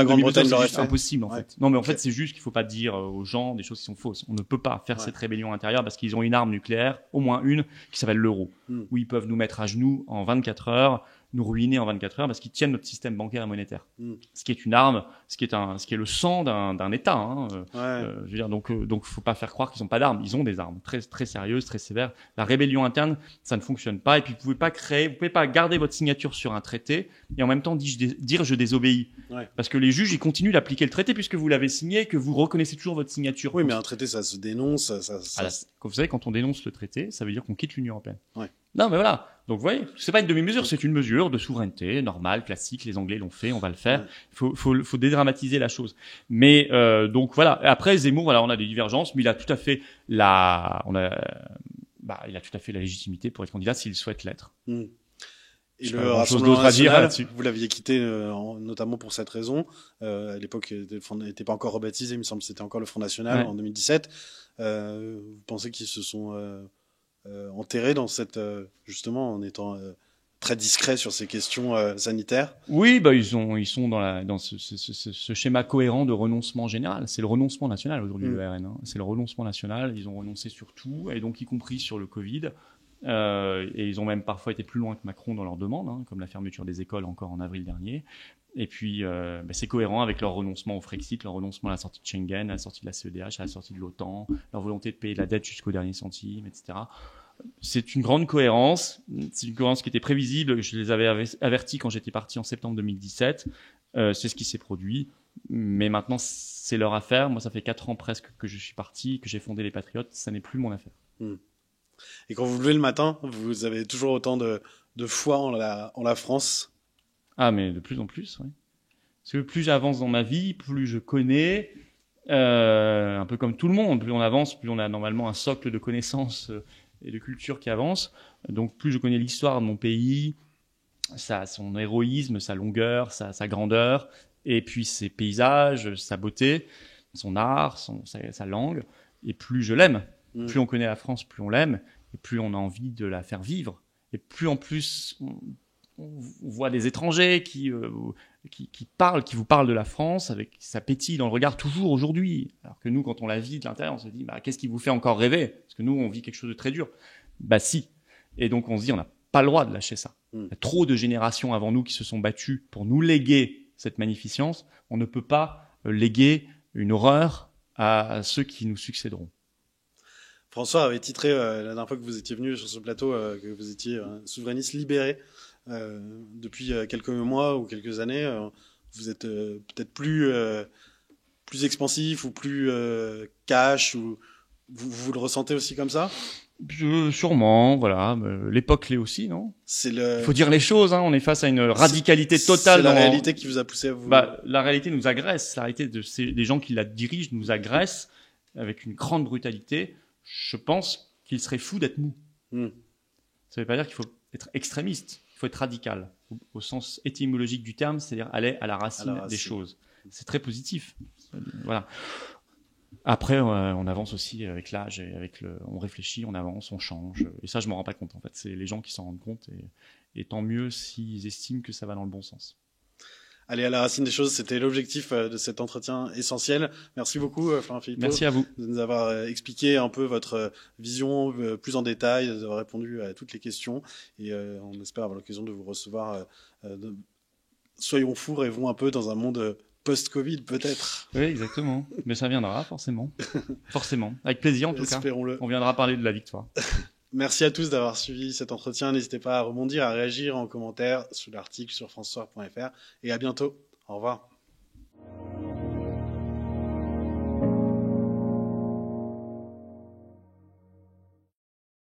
Grande-Bretagne l'aurait fait. C'est impossible, en fait. Non, mais en fait, c'est juste qu'il faut pas dire aux gens des choses qui sont fausses. On ne peut pas faire cette rébellion intérieure parce qu'ils ont une arme nucléaire, au moins une, qui s'appelle l'euro, où ils peuvent nous mettre à genoux en 24 heures, nous ruiner en 24 heures parce qu'ils tiennent notre système bancaire et monétaire. Ce qui est une arme, ce qui est le sang d'un État. Hein. Je veux dire, donc, faut pas faire croire qu'ils n'ont pas d'armes. Ils ont des armes très, très sérieuses, très sévères. La rébellion interne, ça ne fonctionne pas. Et puis, vous pouvez pas garder votre signature sur un traité et en même temps dire je désobéis. Parce que les juges, ils continuent d'appliquer le traité puisque vous l'avez signé et que vous reconnaissez toujours votre signature. Oui, mais un traité, ça se dénonce. Vous savez, quand on dénonce le traité, ça veut dire qu'on quitte l'Union européenne. Non, mais voilà. Donc, vous voyez, c'est pas une demi-mesure, c'est une mesure de souveraineté normale, classique. Les Anglais l'ont fait, on va le faire. Faut dédramatiser la chose. Mais donc voilà. Après Zemmour, voilà, on a des divergences, mais il a tout à fait il a tout à fait la légitimité pour être candidat s'il souhaite l'être. Et le Rassemblement national, vous l'aviez quitté notamment pour cette raison. À l'époque, il n'était pas encore rebaptisé, il me semble que c'était encore le Front National en 2017. Vous pensez qu'ils se sont enterrés dans cette justement en étant très discrets sur ces questions sanitaires? Oui, ils sont dans ce schéma cohérent de renoncement général. C'est le renoncement national aujourd'hui, le RN. Hein. C'est le renoncement national. Ils ont renoncé sur tout, et donc y compris sur le Covid. Et ils ont même parfois été plus loin que Macron dans leurs demandes, hein, comme la fermeture des écoles encore en avril dernier. Et puis, c'est cohérent avec leur renoncement au Frexit, leur renoncement à la sortie de Schengen, à la sortie de la CEDH, à la sortie de l'OTAN, leur volonté de payer de la dette jusqu'au dernier centime, etc. C'est une grande cohérence. C'est une cohérence qui était prévisible. Je les avais avertis quand j'étais parti en septembre 2017. C'est ce qui s'est produit. Mais maintenant, c'est leur affaire. Moi, ça fait 4 ans presque que je suis parti, que j'ai fondé les Patriotes. Ça n'est plus mon affaire. Et quand vous vous levez le matin, vous avez toujours autant de foi en la France? Ah, mais de plus en plus, oui. Parce que plus j'avance dans ma vie, plus je connais, un peu comme tout le monde. Plus on avance, plus on a normalement un socle de connaissances et de culture qui avance. Donc plus je connais l'histoire de mon pays, son héroïsme, sa longueur, sa grandeur, et puis ses paysages, sa beauté, son art, sa langue, et plus je l'aime. Plus on connaît la France, plus on l'aime, et plus on a envie de la faire vivre. Et plus en plus on voit des étrangers qui vous parlent de la France avec sa pétille dans le regard toujours aujourd'hui. Alors que nous, quand on la vit de l'intérieur, on se dit qu'est-ce qui vous fait encore rêver? Parce que nous, on vit quelque chose de très dur. Si. Et donc on se dit on n'a pas le droit de lâcher ça. Il y a trop de générations avant nous qui se sont battues pour nous léguer cette magnificence. On ne peut pas léguer une horreur à ceux qui nous succéderont. François avait titré la dernière fois que vous étiez venu sur ce plateau que vous étiez souverainiste libéré. Depuis quelques mois ou quelques années, vous êtes peut-être plus expansif ou plus cash, ou vous le ressentez aussi comme ça? Sûrement, voilà. L'époque l'est aussi, non? Il faut dire les choses, hein. On est face à une radicalité totale. C'est la réalité qui vous a poussé à vous... la réalité nous agresse. La réalité des gens qui la dirigent nous agresse avec une grande brutalité. Je pense qu'il serait fou d'être mou. Ça ne veut pas dire qu'il faut être extrémiste. Il faut être radical, au sens étymologique du terme, c'est-à-dire aller à la racine des choses. C'est très positif. Voilà. Après, on avance aussi avec l'âge, et on réfléchit, on avance, on change. Et ça, je m'en rends pas compte, en fait. C'est les gens qui s'en rendent compte, et tant mieux s'ils estiment que ça va dans le bon sens. Aller à la racine des choses, c'était l'objectif de cet entretien essentiel. Merci beaucoup, Florent Philippot. Merci à vous. De nous avoir expliqué un peu votre vision plus en détail, d'avoir répondu à toutes les questions. Et on espère avoir l'occasion de vous recevoir. Soyons fous, rêvons un peu dans un monde post-Covid, peut-être. Oui, exactement. Mais ça viendra, forcément. Forcément. Avec plaisir, en tout cas. Espérons-le. On viendra parler de la victoire. Merci à tous d'avoir suivi cet entretien. N'hésitez pas à rebondir, à réagir en commentaire sous l'article sur francesoir.fr. Et à bientôt. Au revoir.